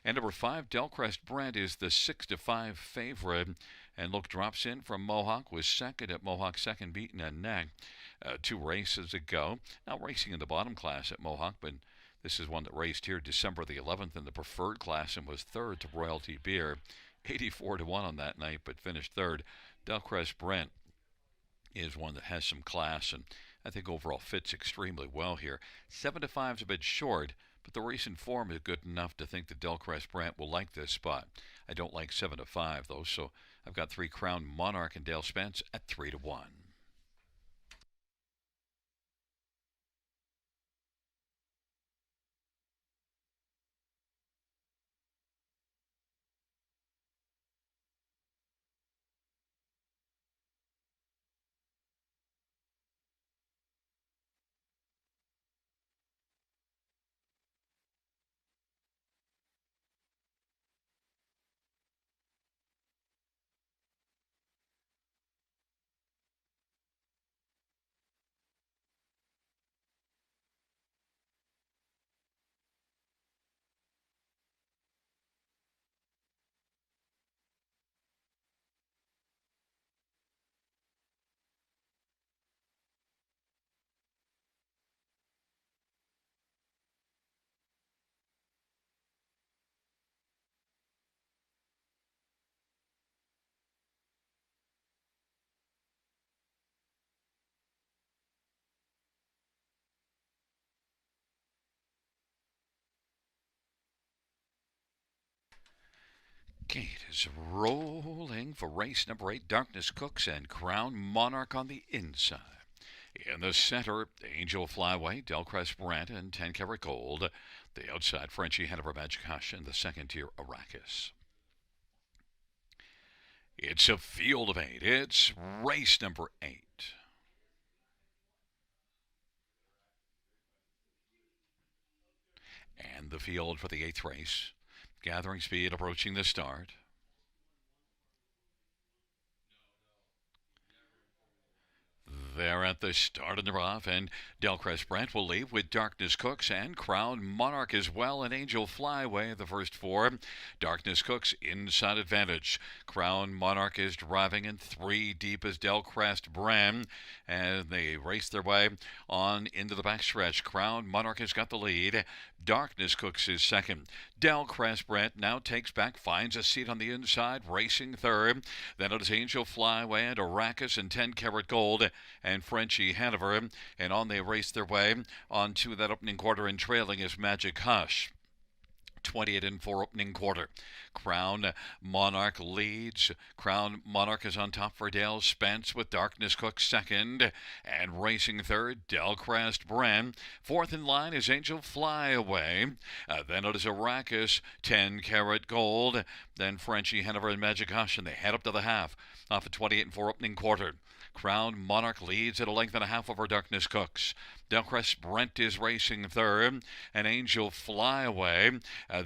And number 5, Delcrest Brent is the 6-5 favorite, and look, drops in from Mohawk, was second at Mohawk, second beaten a neck 2 races ago. Now racing in the bottom class at Mohawk, but this is one that raced here December the 11th in the preferred class and was 3rd to Royalty Beer, 84-1 on that night, but finished 3rd. Delcrest Brent is one that has some class, and I think overall fits extremely well here. 7-5 is a bit short, but the recent form is good enough to think that Delcrest Brent will like this spot. I don't like 7-5 though, so I've got 3 Crown Monarch and Dale Spence at 3-1. Gate is rolling for race number 8, Darkness Cooks and Crown Monarch on the inside. In the center, Angel Flyway, Delcrest Brent, and 10 Karat Gold. The outside, Frenchie Hanover Magic Hush, and the second tier, Arrakis. It's a field of 8. It's race number 8. And the field for the 8th race. Gathering speed, approaching the start. They're at the start of the rough, and Delcrest Brent will leave with Darkness Cooks and Crown Monarch as well, and Angel Flyway, the first four. Darkness Cooks inside advantage. Crown Monarch is driving in three deep as Delcrest Brent, and they race their way on into the backstretch. Crown Monarch has got the lead. Darkness Cooks is second. Delcrest Brent now takes back, finds a seat on the inside, racing third. Then it is Angel Flyway and Arrakis and 10 Karat Gold and Frenchie Hanover. And on they race their way onto that opening quarter, and trailing is Magic Hush. 28 and 4 opening quarter. Crown Monarch leads. Crown Monarch is on top for Dale Spence with Darkness Cook second. And racing third, Delcrest Brent. Fourth in line is Angel Flyaway. Then it is Arrakis, 10 Karat Gold. Then Frenchie Hanover and Magic Hush, and they head up to the half. Off at 28 and 4 opening quarter. Crown Monarch leads at a length and a half over Darkness Cooks. Delcrest Brent is racing third, and Angel Flyaway.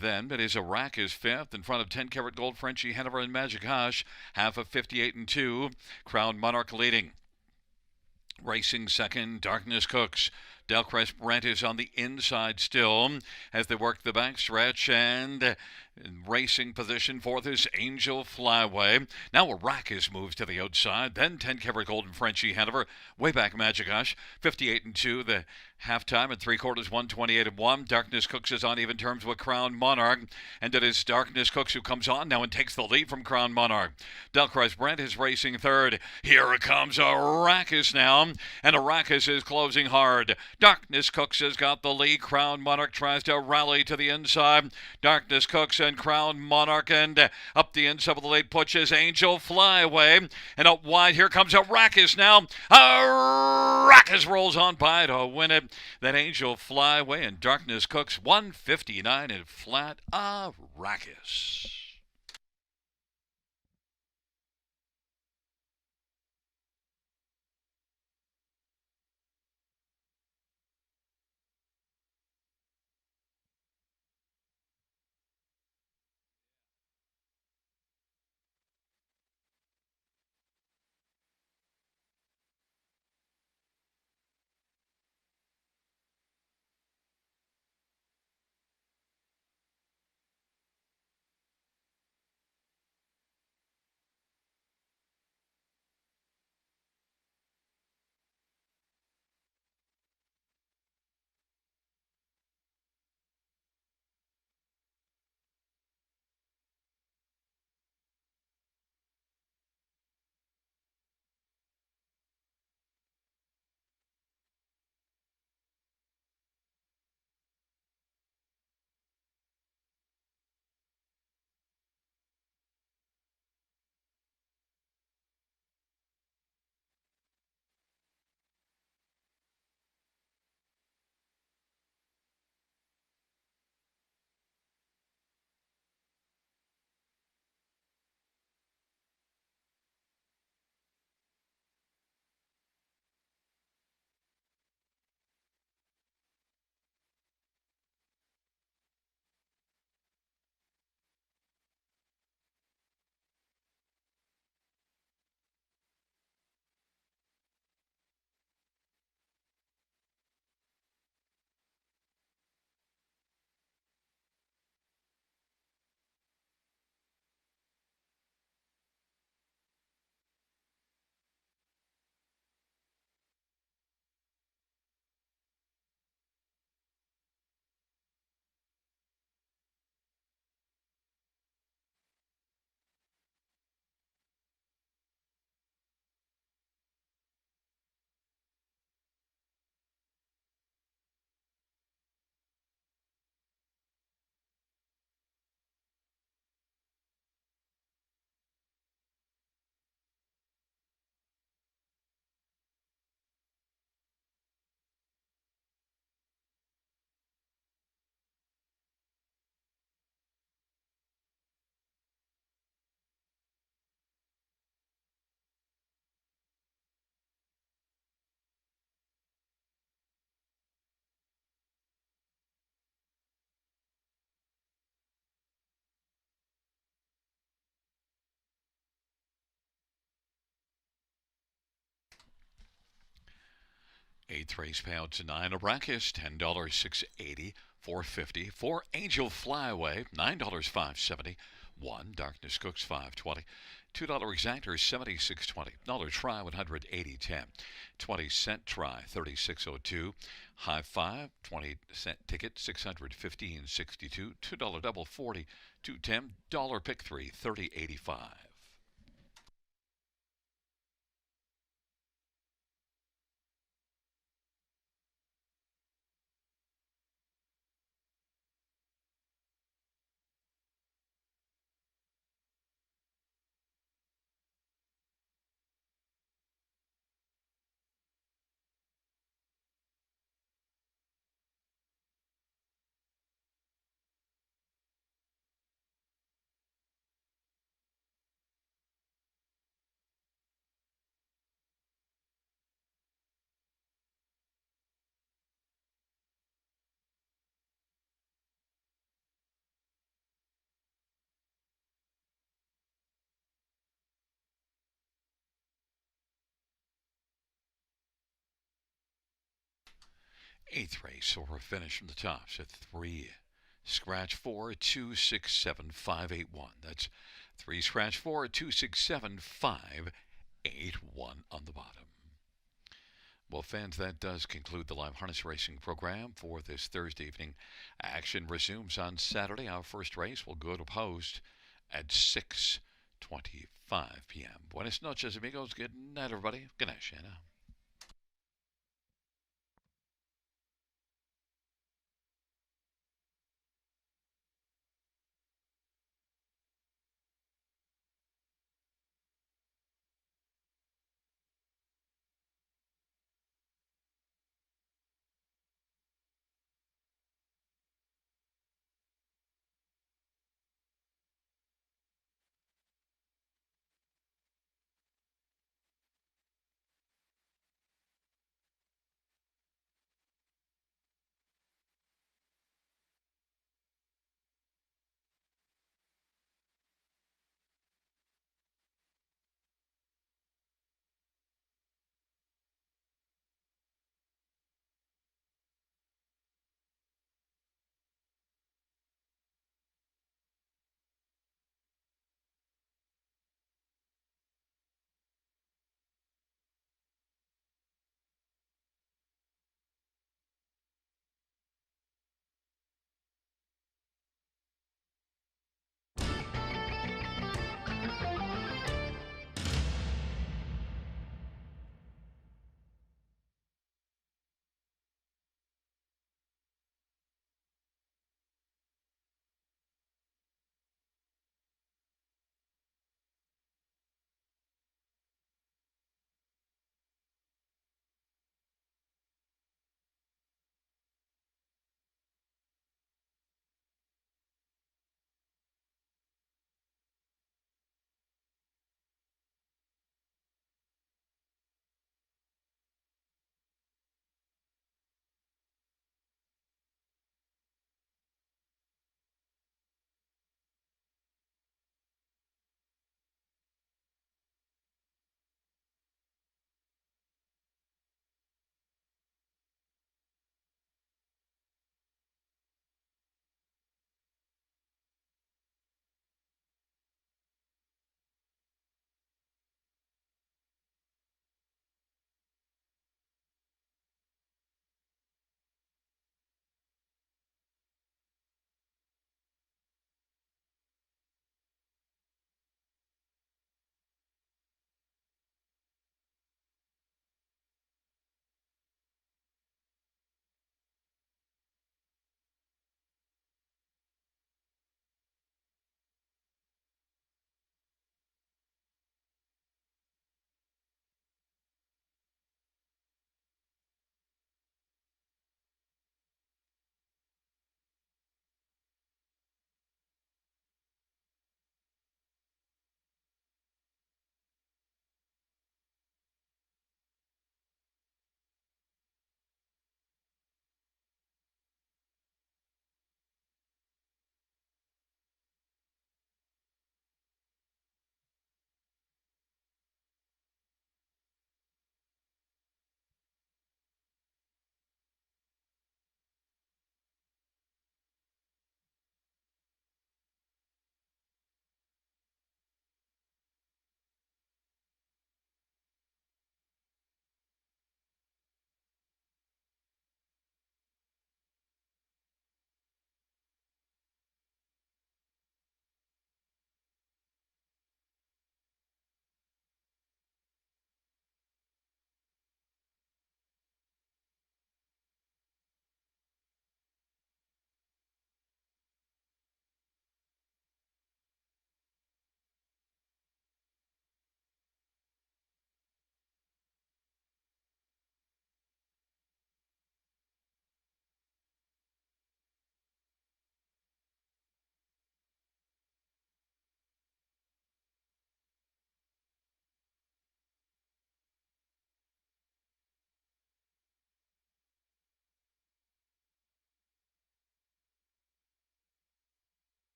Then it is Arrakis fifth in front of 10 Karat Gold, Frenchie Hanover and Magic Hush. Half of 58 and 2. Crown Monarch leading. Racing second, Darkness Cooks. Delcrest Brent is on the inside still as they work the backstretch, and racing position fourth is Angel Flyway. Now Arrakis moves to the outside, then 10 Karat Gold and Frenchie Hanover. Way back Magic Hush, 58 and 2. The halftime and three quarters, 128 and 1. Darkness Cooks is on even terms with Crown Monarch, and it is Darkness Cooks who comes on now and takes the lead from Crown Monarch. Delcrest Brent is racing third. Here comes Arrakis now, and Arrakis is closing hard. Darkness Cooks has got the lead. Crown Monarch tries to rally to the inside. Darkness Cooks and Crown Monarch, and up the inside of the late push is Angel Flyway, and up wide here comes Arrakis now. Arrakis rolls on by to win it. That Angel Flyway and Darkness Cooks, 159 and flat. Arrakis. Eighth race payouts $9. Arrakis, $10, $6.80, $4.50. 4 Angel Flyaway, $9, $5.70. 1 Darkness Cooks, $5.20. $2 Exactor, $76.20. Dollar Try, $180.10. 20-cent Try, $36.02. High Five, 20-cent Ticket, $615.62. $2 Double, $40.210. Dollar Pick 3, $30.85. Eighth race, so we're finished from the tops at 3. Scratch 4, 2, 6, 7, 5, 8, 1. That's 3 scratch 4, 2, 6, 7, 5, 8, 1 on the bottom. Well, fans, that does conclude the live harness racing program for this Thursday evening. Action resumes on Saturday. Our first race will go to post at 6:25 p.m. Buenas noches, amigos. Good night, everybody. Good night, Shanna.